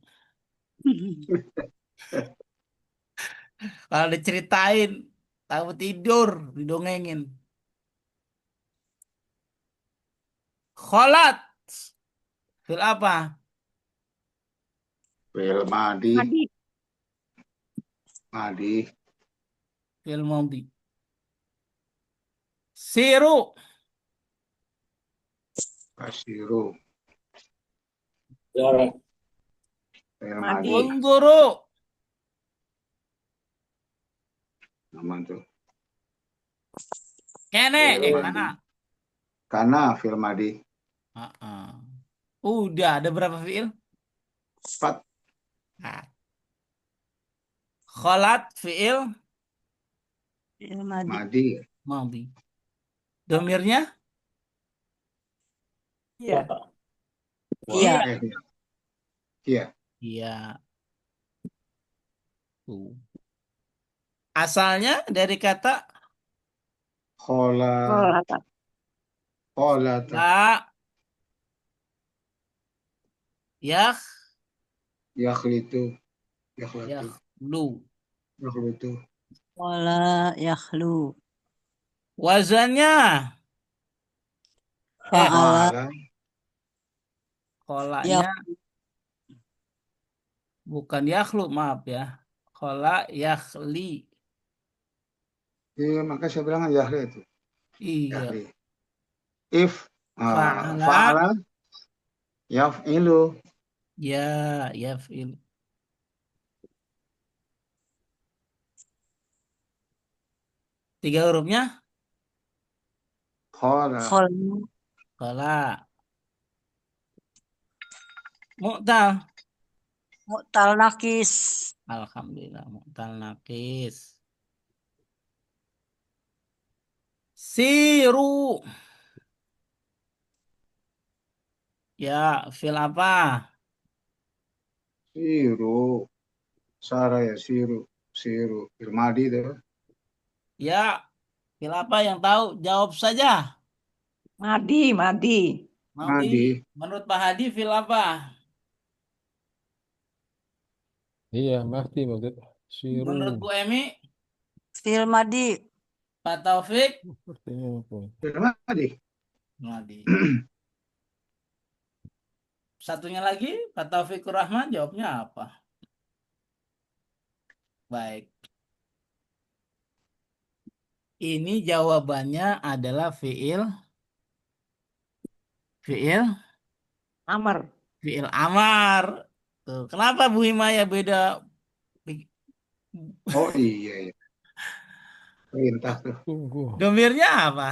Kalau diceritain, tahu tidur, didongengin. Kholat, fil apa? Bel Madi, Tadi Madi, Fil maudi. Siru, Kasiru, Jarak. Bel Madi. Madi, unzuru. nama tuh. Kene, Bel mana? Madi, Kana Fil Madi, Ah. Udah, ada berapa fiil? 4 Nah, kholat fiil Ilmadi. Madi, maudi. Domirnya? Iya. Iya. Iya, Iya. Tuh. Asalnya dari kata Khola, Kolata. Kholata, la, yah, Yakhlitu, Yakhlatu, yakhlu. Yakhlutu, Wala yakhlu. Wazannya Fa'ala Fa'ala, kolaknya yak. bukan yakhlu, maaf ya. Kola yakhli. iya maka saya bilang Yahli itu, Iya. Yahli. If Fa'ala Fa'ala, Yaf'ilu, ya yaf'il. Tiga hurufnya? Khola. Khol. Kola. Mu'tal. Mu'tal nakis. Alhamdulillah. Mu'tal nakis. Siru. Ya, fil apa? Siru. Sara ya siru. Siru. Irmadi itu. Ya, fil apa yang tahu? Jawab saja. Madi, madi. Madi. Madi. Menurut Pak Hadi, fil apa? Iya, Mahdi maksud Siru. Menurut Bu Emi, Fil madi. Pak Taufik? Artinya apa? Irmadi. Madi. Satunya lagi, Pak Taufikur Rahman, jawabnya apa? Baik. Ini jawabannya adalah fiil Amar. fiil amar. Tuh, kenapa Bu Himaya beda? Oh iya, iya. Perintah tuh. Tunggu. Domirnya apa?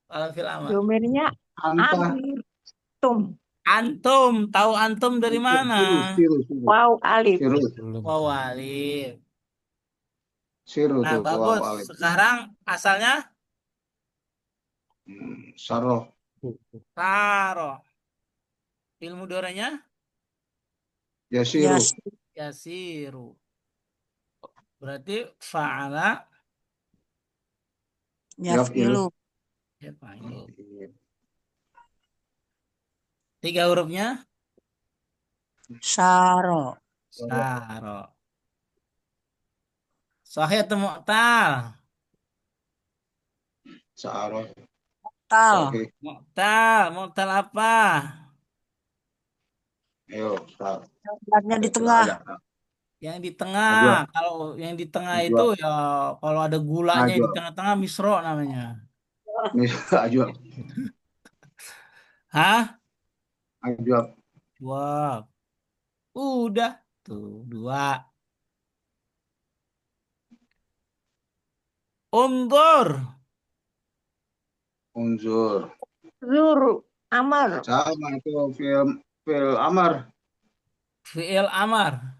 Kalau fiil amar. Domirnya Anta. antum. Antum, tahu antum dari mana? Siru. Siru. Siru. Wow, alif. Siru. Belum. Wawalif. Siru Nah, tuh. Wow, bagus. alif. Sekarang asalnya Saroh. taro. Ilmu doranya Yasiru. Yas. yasiru. Berarti fa'ala Yafilu. yafa'ilu. Tiga hurufnya Syaro. saro. Sahih atau mu'tal? Saroh. Tal. Sahih. Mu'tal apa? Ayo. Jawabannya di tengah. Yang di tengah. Najwa. Kalau yang di tengah Najwa. itu ya kalau ada gulanya di Najwa. tengah-tengah misro namanya. Ajwa. Hah? Ajwa. Wah. Udah. Tuh, dua. Undur. Unzur. Zuru. Amar. Sama itu fil amar. Fi'il amar.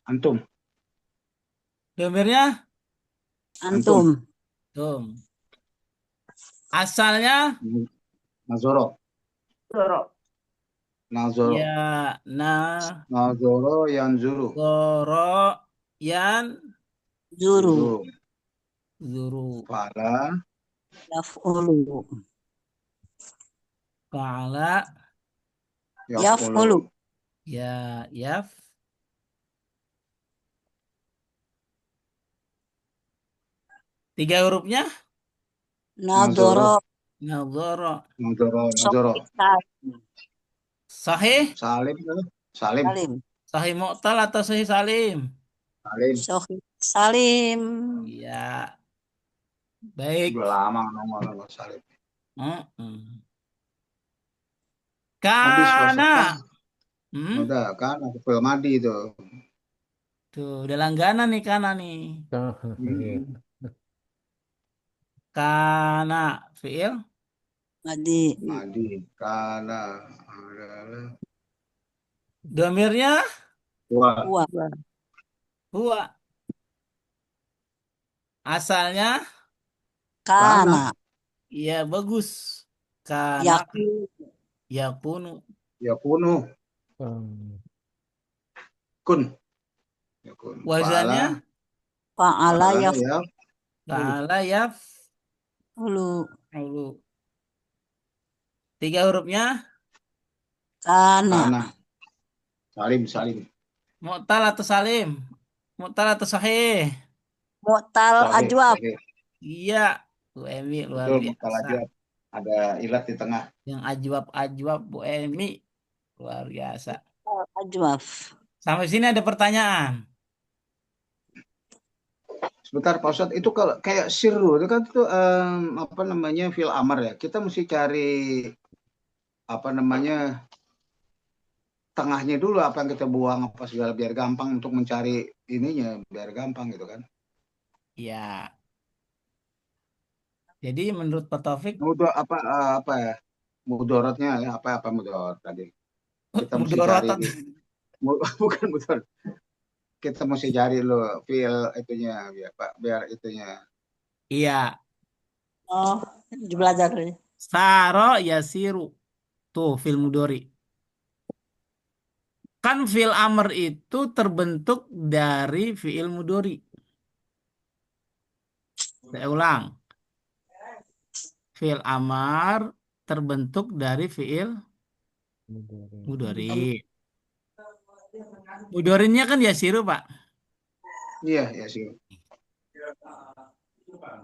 Antum. Domirnya? Antum. Tum. Asalnya? Nazoro. Zoro. Nazoro. Ya, Nazoro yanzuru. goro, yan, Zuru. zuru. Fala. Yaf'ulu. Fa'ala, Yaf'ulu. ya, yaf. Tiga hurufnya? Nadoro. Nadhara. Nazoro. Sahih? Salim. Salim. Salim. Sahih mu'tal atau sahih salim? Salim. Sohi. Salim. Iya. Baik. Udah lama ngomong Salim. Habis Kana. kan? Udah kan aku fil madi itu. Tuh, udah langganan nih kana nih. Kana fi'il Madi. Madi. Kana adalah domirnya Wah. huwa. Asalnya Kana. iya bagus. Kana Yakunu. yakunu. Yakunu. Kun. Yakun. Wazannya Fa'ala fa'ala yaf. yaf'ulu. Tiga hurufnya Kana. Salim. mu'tal atau salim? Mu'tal atau sahih? Mu'tal ajwab. Iya, Bu Emi luar Betul, mu'tal biasa. ajwab. Ada ilat di tengah. Yang ajwab Bu Emi luar biasa. Ajwab. Sampai sini ada pertanyaan. Sebentar Pak Ustadz, itu kalau kayak sirru itu kan tuh apa namanya fil amar ya. Kita mesti cari apa namanya tengahnya dulu apa yang kita buang apa segala biar gampang untuk mencari ininya, biar gampang gitu kan. Ya. Jadi menurut Pak Taufik, Mudah apa ya? Mudorotnya ya apa mudorot tadi. Kita mesti cari mudorotot. di bukan mudorot. Kita mesti cari lo feel itunya biar Pak biar itunya. Iya. Oh, belajar. Saro yasiru. Tuh film mudori. Kan fi'il amr itu terbentuk dari fi'il mudori. Saya ulang. Fi'il amr terbentuk dari fi'il mudori. Mudorinya kan yasiru, Pak. Iya ya sih.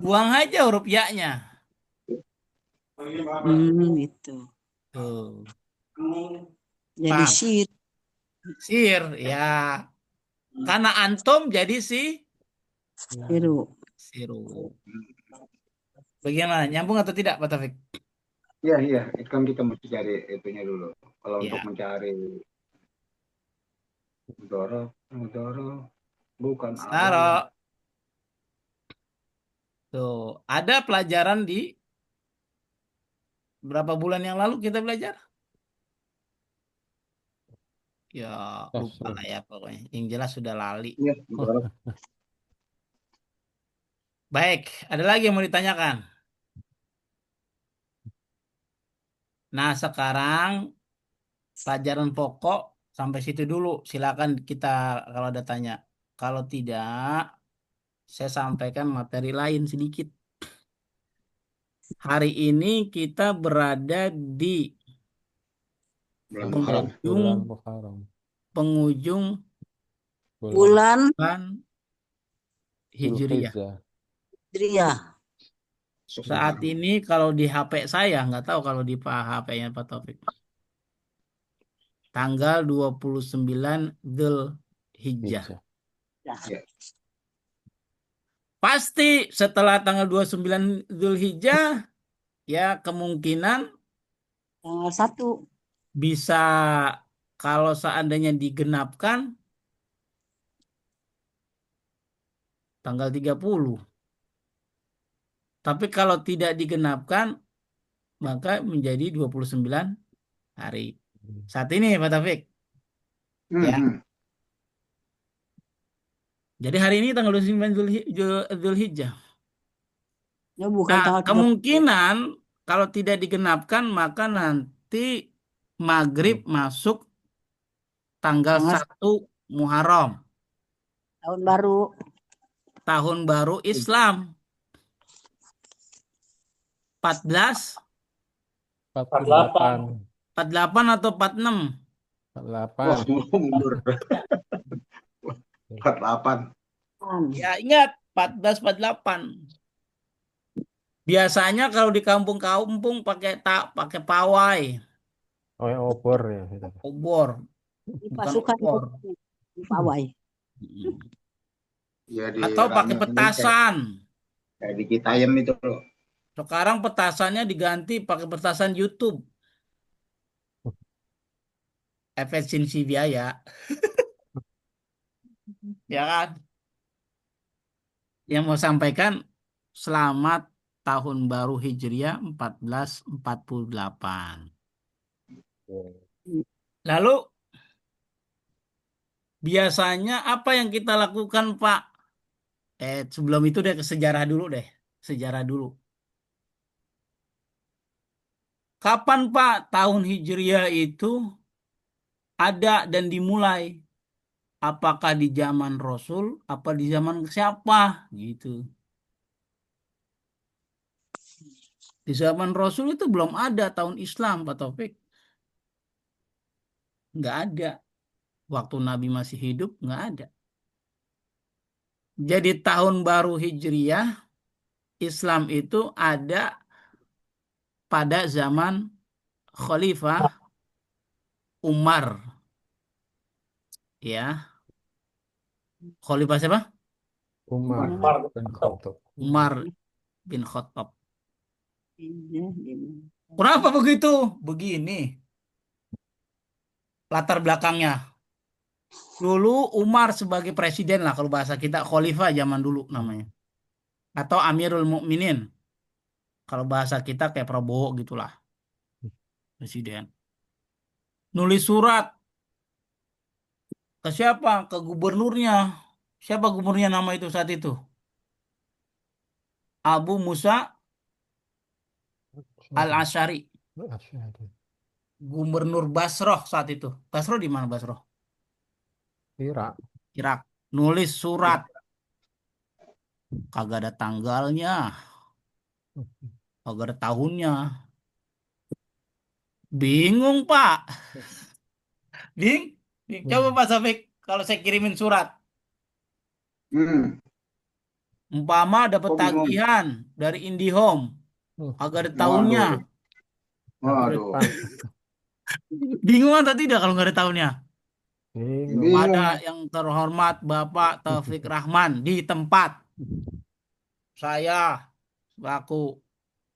Buang aja huruf ya-nya. Gitu. Tuh. Jadi Paham? sir. Sir, ya. Karena antum jadi Siru. siru. Bagaimana? Nyambung atau tidak, Pak Taufik? Iya, itu kan kita mesti cari itunya dulu. Kalau untuk Ya. mencari mudorot bukan awal. Saro. Tuh, ada pelajaran di berapa bulan yang lalu kita belajar? Ya, lupa lah ya pokoknya. Yang jelas sudah lali. Iya, mudorot. Baik, ada lagi yang mau ditanyakan? Nah, sekarang pelajaran pokok sampai situ dulu. Silakan kita kalau ada tanya. Kalau tidak, saya sampaikan materi lain sedikit. Hari ini kita berada di Bulan Muharram. Bulan Muharram. penghujung Bulan bulan Hijriyah. Zulhijjah. Hijriah. Saat ini kalau di HP saya, nggak tahu kalau di HP-nya Pak Taufik. Tanggal 29 Dzulhijjah. Hijjah. Ya. Pasti setelah tanggal 29 Dzulhijjah, ya kemungkinan Tanggal 1. bisa kalau seandainya digenapkan tanggal 30. Tapi kalau tidak digenapkan maka menjadi 29 hari. Saat ini Pak Taufik. Ya. Jadi hari ini tanggal 29 Dzulhijjah. Ya bukan Nah, tanggal 30. kemungkinan kalau tidak digenapkan maka nanti maghrib masuk tanggal 1 Muharram. Tahun baru. Tahun baru Islam. 14, 48. 48 atau 46? 48. Mundur. 48. Ya ingat 14, 48. Biasanya kalau di kampung-kampung pakai pawai, Oh, ya, obor ya. obor, Di bukan pasukan obor. di pawai. Ya di Atau pakai petasan. Kayak di Kitayam itu loh. Sekarang petasannya diganti pakai petasan YouTube. Efisiensi biaya. Ya kan? Yang mau sampaikan selamat tahun baru Hijriah 1448. Lalu biasanya apa yang kita lakukan, Pak? Sebelum itu deh ke sejarah dulu deh. Sejarah dulu. Kapan, Pak, tahun Hijriah itu ada dan dimulai? Apakah di zaman Rasul, apa di zaman siapa? Gitu. Di zaman Rasul itu belum ada tahun Islam, Pak Taufik. Nggak ada. Waktu Nabi masih hidup, nggak ada. Jadi tahun baru Hijriah, Islam itu ada pada zaman Khalifah Umar. Ya. Khalifah siapa? Umar bin Khattab. Umar bin Khattab. Kenapa begitu? Begini. latar belakangnya. Dulu Umar sebagai presiden lah kalau bahasa kita, khalifah zaman dulu namanya. Atau Amirul Mukminin. Kalau bahasa kita kayak Prabowo gitulah, presiden. Nulis surat ke siapa? Ke gubernurnya. Siapa gubernurnya nama itu saat itu? Abu Musa Al-Asy'ari, Asyhadu. gubernur Basroh saat itu. Basroh di mana Basroh? Irak. Irak. Nulis surat, kagak ada tanggalnya, kagak ada tahunnya. Bingung, Pak. Coba Pak Safik, kalau saya kirimin surat, Hmm. umpama dapat Kok bingung? tagihan dari IndiHome, kagak ada tahunnya. Waduh. Waduh. Bingung atau tidak kalau nggak ada tahunnya? Bingung. Pada Bingung. yang terhormat Bapak Taufik Rahman di tempat saya selaku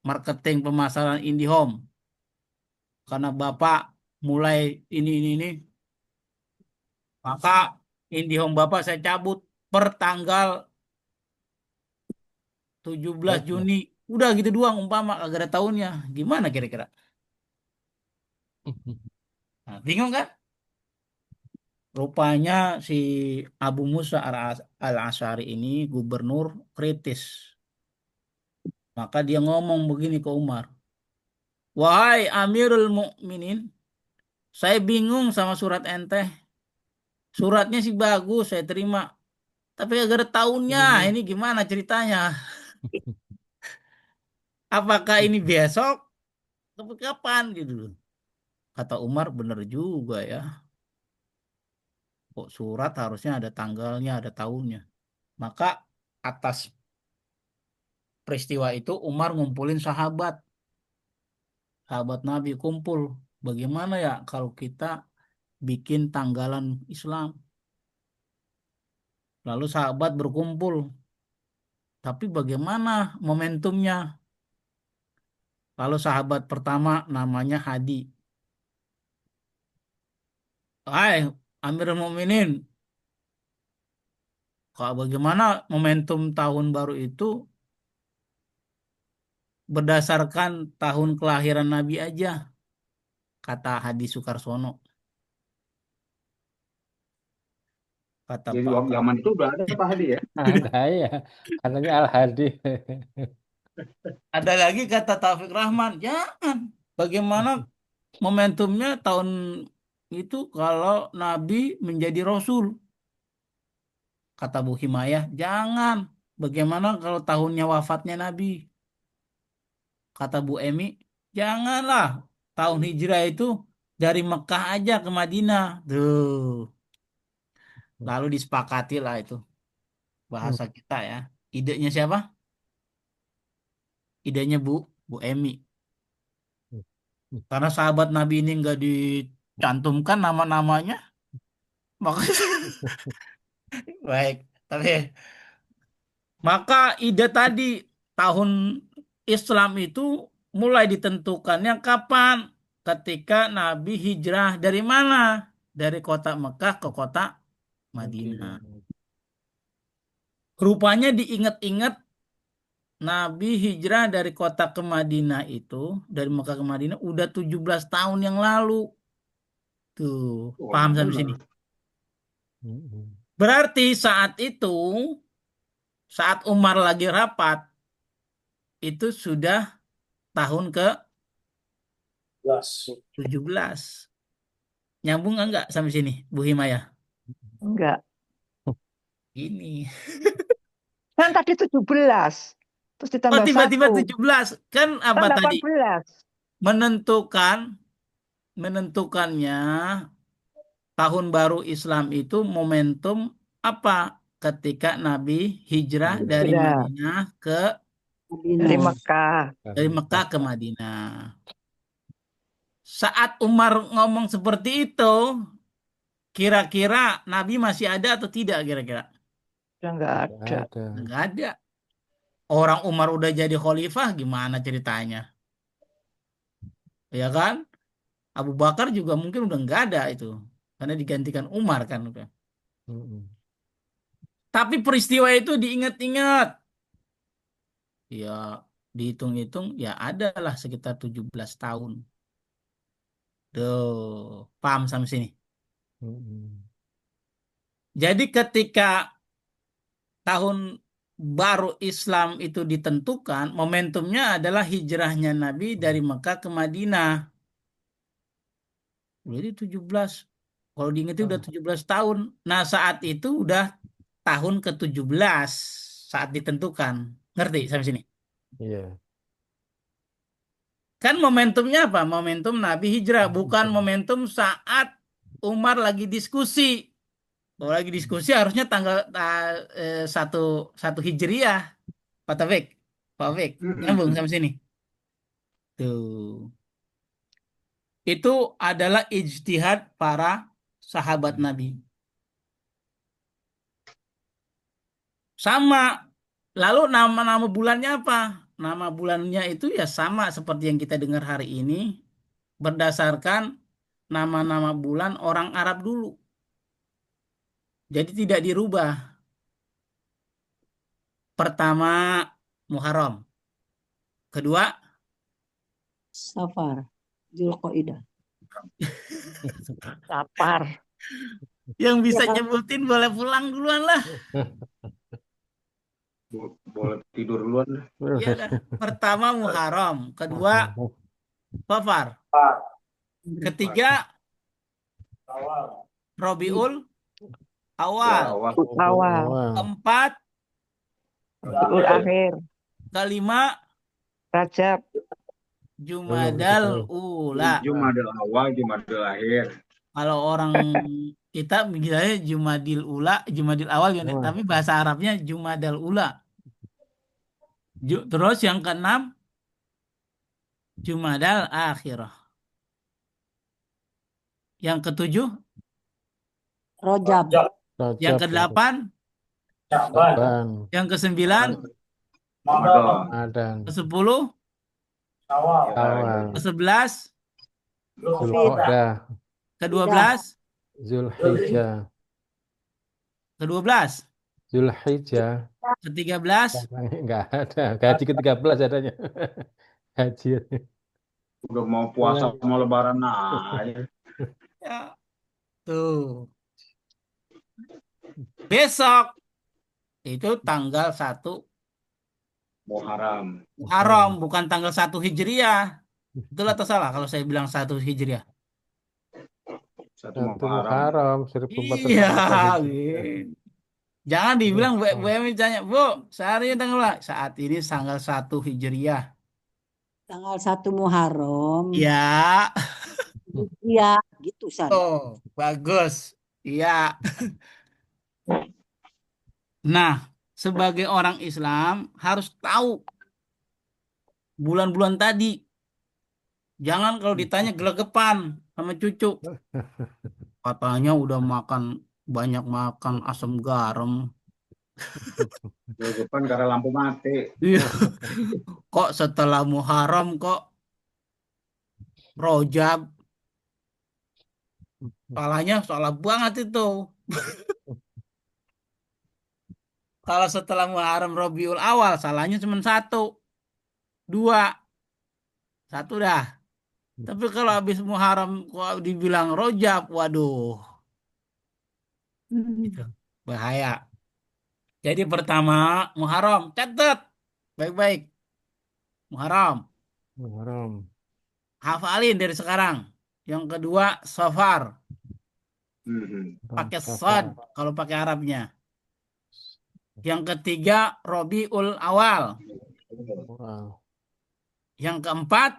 marketing pemasaran IndiHome, karena Bapak mulai ini, maka IndiHome Bapak saya cabut per tanggal 17 Juni. Udah gitu doang umpama kagak ada tahunnya. Gimana kira-kira? Nah, bingung kan? Rupanya si Abu Musa Al-Asy'ari ini gubernur kritis. Maka dia ngomong begini ke Umar. Wahai Amirul Mukminin, saya bingung sama surat ente. Suratnya sih bagus, saya terima. Tapi gak ada tahunnya. Ini gimana ceritanya? Apakah ini besok? Tapi kapan gitu loh. Kata Umar, bener juga ya. Kok surat harusnya ada tanggalnya, ada tahunnya. Maka atas peristiwa itu Umar ngumpulin sahabat. Sahabat Nabi kumpul. Bagaimana ya kalau kita bikin tanggalan Islam? Lalu sahabat berkumpul. Tapi bagaimana momentumnya? Lalu sahabat pertama namanya Hadi. Hai Amirul Mukminin, bagaimana momentum tahun baru itu berdasarkan tahun kelahiran Nabi aja, kata Hadi Sukarsono. Kata Jadi Pak waktu zaman itu udah ada Pak Hadi ya? Ada ya. Katanya Al-Hadi. Ada lagi kata Taufik Rahman, jangan. Bagaimana momentumnya tahun itu kalau Nabi menjadi Rasul? Kata Bu Himayah, jangan. Bagaimana kalau tahunnya wafatnya Nabi? Kata Bu Emi, janganlah. Tahun hijrah itu dari Mekah aja ke Madinah. Tuh. Lalu disepakati lah itu bahasa kita ya. Idenya siapa? Idenya Bu Emi. Karena sahabat Nabi ini nggak dicantumkan nama-namanya, maka baik. Maka ide tadi tahun Islam itu mulai ditentukannya kapan? Ketika Nabi hijrah dari mana? Dari kota Mekah ke kota Madinah. Rupanya diingat-ingat Nabi hijrah dari kota ke Madinah itu, dari Mekah ke Madinah udah 17 tahun yang lalu. Tuh, Oh, paham sampai benar. sini? Berarti saat itu, saat Umar lagi rapat, itu sudah tahun ke Jelas. 17. Nyambung nggak sampai sini, Bu Himayah? Enggak. Ini. Kan tadi 17. Terus Oh, ditambah tiba-tiba 1. 17. Kan Kan apa tadi? 18. Menentukannya tahun baru Islam itu momentum apa? Ketika Nabi hijrah dari Hijrah. Madinah Dari Mekah. dari Mekah ke Madinah. Saat Umar ngomong seperti itu, kira-kira Nabi masih ada atau tidak kira-kira? Udah enggak ada. Nggak ada. Orang Umar udah jadi khalifah, gimana ceritanya? Ya kan? Abu Bakar juga mungkin udah nggak ada itu. Karena digantikan Umar kan udah. Mm-mm. Tapi peristiwa itu diingat-ingat. Ya dihitung-hitung ya adalah sekitar 17 tahun. Tuh, paham sampai sini. Mm-mm. Jadi ketika tahun baru Islam itu ditentukan, momentumnya adalah hijrahnya Nabi dari Mekah ke Madinah. Jadi 17. Kalau diingetin udah 17 tahun. Nah, saat itu udah tahun ke-17 saat ditentukan. Ngerti sampai sini? Iya. Kan momentumnya apa? Momentum Nabi hijrah, bukan momentum saat Umar lagi diskusi. Kalau lagi diskusi harusnya tanggal satu satu Hijriah. Pak Taufik, Pak Taufik, nyambung sampai sini. Tuh. Itu adalah ijtihad para sahabat Nabi. Sama. Lalu nama-nama bulannya apa? Nama bulannya itu ya sama seperti yang kita dengar hari ini. Berdasarkan nama-nama bulan orang Arab dulu. Jadi tidak dirubah. Pertama Muharram. Kedua Safar, Zulqaidah. Lapar. yang Ya bisa kan? nyebutin boleh pulang duluan lah. Boleh tidur duluan dah. Ya dah. Pertama Muharram. Kedua Safar. Ketiga Rabiul Awal. Awal. Awal, Keempat, Rabiul Akhir, kelima Rajab, Jumadal Ula. Jumadil awal, Jumadil akhir. Kalau orang kita bilangnya Jumadil Ula, Jumadil Awal, tapi bahasa Arabnya Jumadal Ula. Terus yang keenam Jumadal Akhirah. Yang ketujuh, Rajab, yang kedelapan, Saban, yang kesembilan, Ramadan, kesepuluh, Awal, kesebelas, Zulqa'dah, kedua belas, Zulhijjah, Zulhijjah, ketiga belas. enggak ada. Gaji ke-13 adanya. Gaji. Udah mau puasa mau lebaran aja. Ya, tuh. Besok itu tanggal 1 Muharram. Muharram, bukan tanggal 1 Hijriah. Betul atau salah kalau saya bilang 1 Hijriah? Satu Satu Muharram. Muharram Iya, 1444 Hijriah. gitu. Jangan dibilang Bu Emi tanya, Bu, sehari tanggal berapa? Saat ini tanggal 1 Hijriah. tanggal 1 Muharram. Ya, Iya, gitu San. oh, bagus. Iya. Nah, sebagai orang Islam harus tahu bulan-bulan tadi. Jangan kalau ditanya gelegepan sama cucu. Katanya udah banyak makan asam garam. Di depan karena lampu mati. Iya. Kok setelah Muharram kok Rojab? Salahnya salah banget itu. Kalau setelah Muharram Rabiul Awal, salahnya cuma satu. Dua. Satu dah. Tapi kalau habis Muharram kok dibilang Rojab, waduh. Itu bahaya. Jadi pertama Muharram, catat. Baik-baik. Muharram. Muharram. Hafalin dari sekarang. Yang kedua Safar. Pakai sod kalau pakai Arabnya. Yang ketiga Rabiul Awal. Wow. Yang keempat,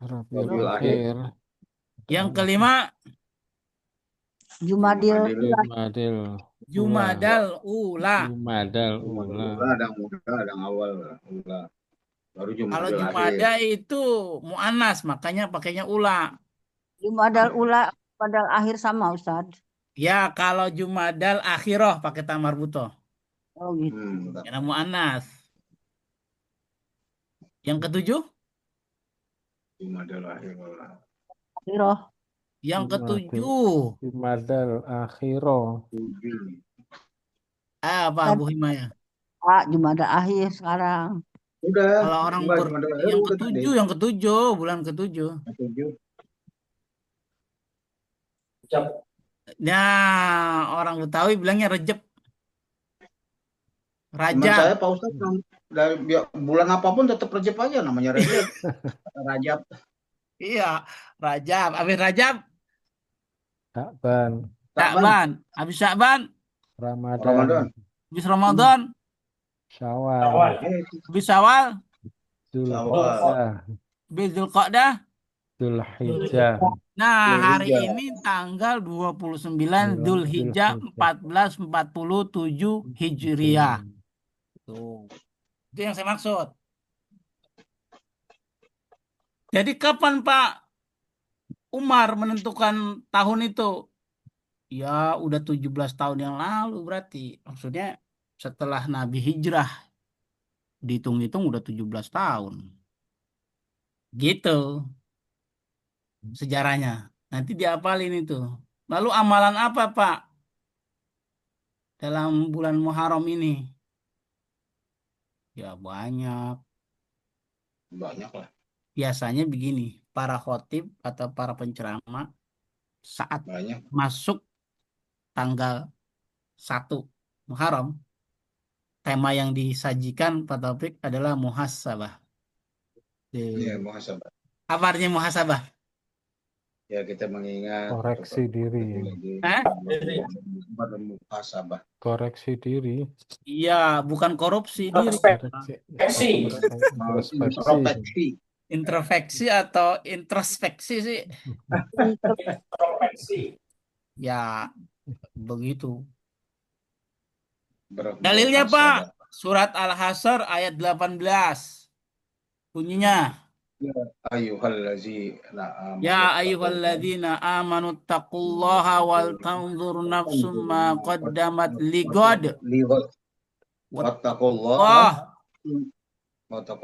Rabiul Akhir. yang kelima Jumadil, Jumadil. Jumadal Ula. Jumadal Ula. Ada yang muda, ada yang awal. Ula. Baru Kalau Jumadil akhir. Jumada itu mu'annas, makanya pakainya Ula. Jumadal Ula, Jumadal Akhir sama Ustaz. Ya, kalau Jumadal Akhirah pakai tamar buto. Oh gitu. Karena mu'annas. Yang ketujuh, Jumadil akhir. Akhirah. Yang Jumadil ketujuh. Jumadal Akhirah. Apa Kan Bu Himaya? Pak Jumada akhir sekarang. Udah, Kalau orang enggak cuma yang udah tadi. ketujuh, bulan ketujuh. Tujuh. Nah, orang Betawi bilangnya Rejab, Teman saya Rajab. Pak Ustadz dari bulan apapun tetap Rejab aja namanya Rejab. Rajab. Iya, Rajab. Habis Rajab, Sya'ban, Takban. Syakban. Habis Syakban, Ramadan, Ramadan. habis Ramadan, Syawal, habis Syawal, Syawal. Zulhijjah, habis Dzulqa'dah. Dzulhijjah, Nah, hari Dzulhijjah. ini tanggal 29 Dzulhijjah Dzulhijjah. 1447 Hijriah. Tuh. Itu yang saya maksud. Jadi kapan Pak Umar menentukan tahun itu? Ya, udah 17 tahun yang lalu berarti. Maksudnya setelah Nabi hijrah, dihitung-hitung udah 17 tahun. Gitu sejarahnya. Nanti diapalin itu. Lalu amalan apa Pak dalam bulan Muharram ini? Ya banyak. Banyak lah. Biasanya begini, para khotib atau para penceramah saat Banyak. masuk tanggal 1 Muharram, tema yang disajikan Pak Taufik adalah muhasabah. Iya, muhasabah. Apa artinya muhasabah? Ya kita mengingat Koreksi diri, Hah? muhasabah. koreksi diri, Iya, bukan korupsi diri. koreksi, introspeksi, Introspeksi. Introspeksi atau introspeksi sih. Ya, begitu. Dalilnya Pak, surat Al-Hasyr ayat 18. Bunyinya, Ya ayyuhalladzina amanu taqullaha wal tanzur nafsum ma qaddamat ligad. Wattaqullah.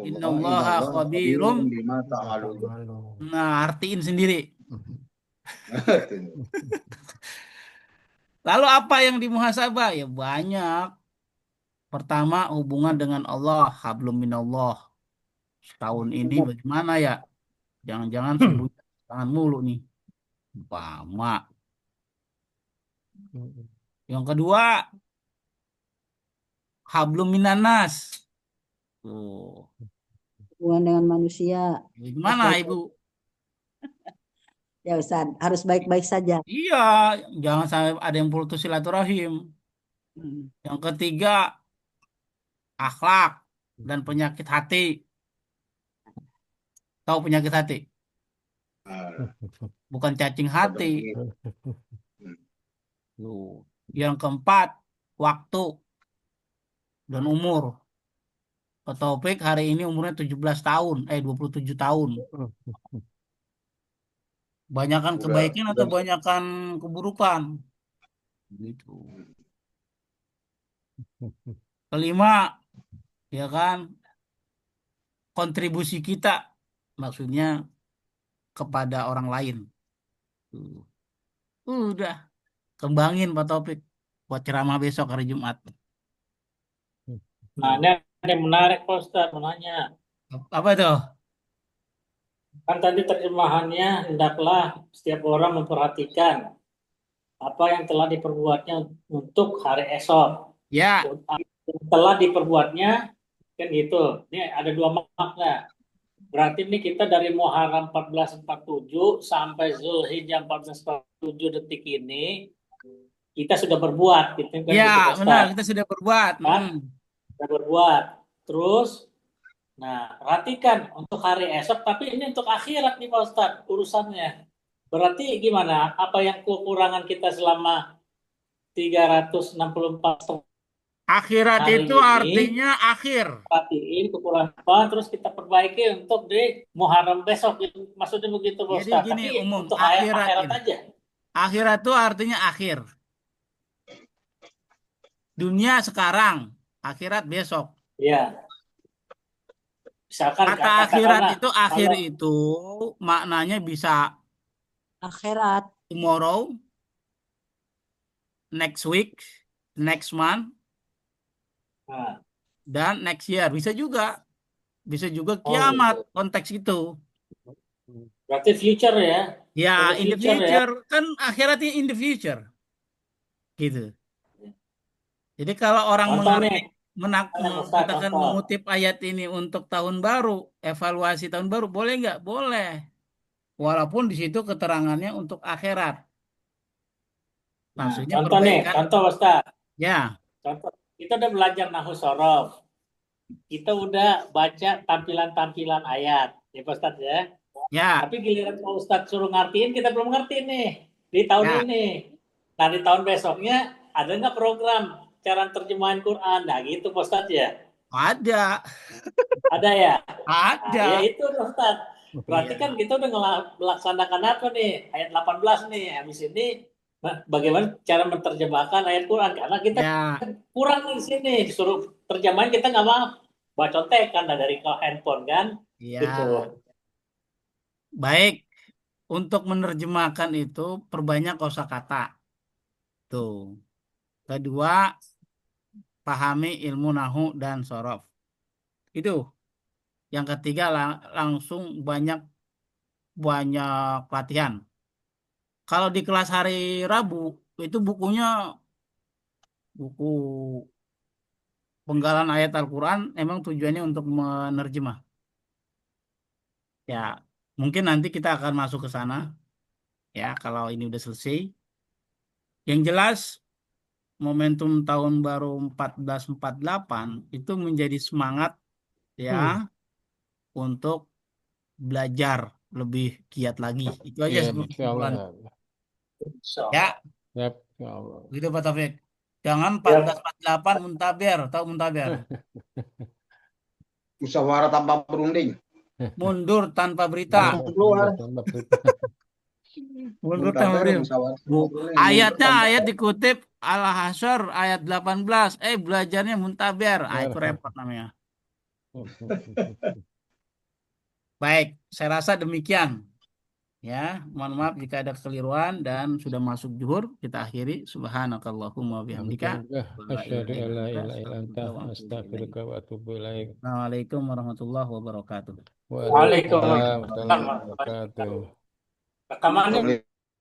Innallaha khabirum bima ta'malun. Nah, artiin sendiri. Lalu apa yang dimuhasabah? Ya banyak. Pertama, hubungan dengan Allah, hablum minallah. Setahun ini bagaimana ya? Jangan-jangan sembunyi tangan mulu nih. Lama. Yang kedua, hablum minanas. Tuh. Hubungan dengan manusia. Gimana Ibu? Ya Ustaz, harus baik-baik saja. Iya, jangan sampai ada yang putus silaturahim. Yang ketiga, akhlak dan penyakit hati. Tahu penyakit hati? Bukan cacing hati. Tuh. Yang keempat, waktu dan umur. Pak Taufik hari ini umurnya 17 tahun, 27 tahun. Banyakan kebaikan atau banyakan keburukan? Gitu. Kelima, ya kan, kontribusi kita, maksudnya kepada orang lain. Udah, kembangin Pak Taufik buat ceramah besok hari Jumat. Nah, ini ada yang menarik Pak Ustadz, mau nanya. Apa itu? Kan tadi terjemahannya, hendaklah setiap orang memperhatikan apa yang telah diperbuatnya untuk hari esok. Ya, Telah diperbuatnya, kan gitu. Ini ada dua makna. Berarti ini kita dari Muharram 1447 sampai Zulhijjah 1447 detik ini, kita sudah berbuat. Gitu, kan, ya gitu, Pak benar, Ustadz. kita sudah berbuat. Kan? Sudah berbuat. Terus, nah, perhatikan untuk hari esok, tapi ini untuk akhirat nih Pak Ustadz, urusannya. Berarti gimana? Apa yang kekurangan kita selama 364 Akhirat hari itu ini, artinya akhir. perhatiin kekurangan apa, terus kita perbaiki untuk di Muharram besok. Maksudnya begitu Pak Jadi Ustadz. gini, Tapi umum untuk akhirat akhirat ini. aja. Akhirat itu artinya akhir. Dunia sekarang, akhirat besok. Ya. Misalkan Kata akhirat katakanlah itu akhir kalau itu maknanya bisa Akhirat. tomorrow, next week, next month, Nah, dan next year. Bisa juga oh kiamat gitu. konteks itu. Berarti future ya. For Ya, the in the future ya. future kan akhiratnya in the future, gitu. Jadi kalau orang Contoh nih, Ustaz, mengatakan contoh. mengutip ayat ini untuk tahun baru, evaluasi tahun baru, boleh nggak? Boleh. Walaupun di situ keterangannya untuk akhirat. Nah, Maksudnya contoh nih, perbaikan. contoh Ustaz. Ya, Contoh, kita udah belajar Nahu Sorof. Kita udah baca tampilan-tampilan ayat. Ya Pak Ustaz ya. ya, Tapi giliran Pak Ustadz suruh ngertiin, kita belum ngerti nih. Di tahun ya. ini. Nah, di tahun besoknya, ada nggak program cara terjemahan Quran? Nah, gitu Pak Ustadz ya. Ada, Ada ya? Nah, ya ada. itu Pak Ustadz. Berarti kan Iya, kita udah melaksanakan apa nih? Ayat 18 nih. Habis ini bagaimana cara menerjemahkan ayat Quran? Karena kita ya, kurang di sini. Disuruh terjemahan kita nggak mau. Baca contekan dari handphone kan. Gitu. ya. Baik. Untuk menerjemahkan itu perbanyak kosakata. Tuh. Kedua, pahami ilmu nahu dan sorof. Itu. Yang ketiga langsung banyak banyak latihan. Kalau di kelas hari Rabu itu bukunya buku penggalan ayat Al-Quran emang tujuannya untuk menerjemah. Ya, mungkin nanti kita akan masuk ke sana ya kalau ini udah selesai. Yang jelas momentum tahun baru 1448 itu menjadi semangat ya Hmm. untuk belajar lebih giat lagi. Itu aja Ya, insya kesimpulan. Allah. Ya, Yap, insya Allah. gitu Pak Taufik. Jangan Ya, 1448 muntaber, tahu muntaber? Musyawarah tanpa berunding. Mundur tanpa berita. Langsung keluar. Tambah berita. Mundur tanpa Muntaber berita. musyawarah Bu, tanpa berunding. Mundur ayatnya tanpa ayat dikutip Al-Hasyr ayat 18. Belajarnya muntaber. Ah, itu repot namanya. Baik, saya rasa demikian. Ya, mohon maaf jika ada kekeliruan dan sudah masuk zuhur, kita akhiri. Subhanakallahumma wa bihamdika. Alhamdulillah. La Asyhadu ilaha an illa la anta, ilaha illa anta astaghfiruka wa atubu ilaik. astaghfiruka wa atubu ilaik. Assalamualaikum warahmatullahi wabarakatuh. Waalaikumsalam Waalaikumsalam warahmatullahi wabarakatuh. rekamannya berunding.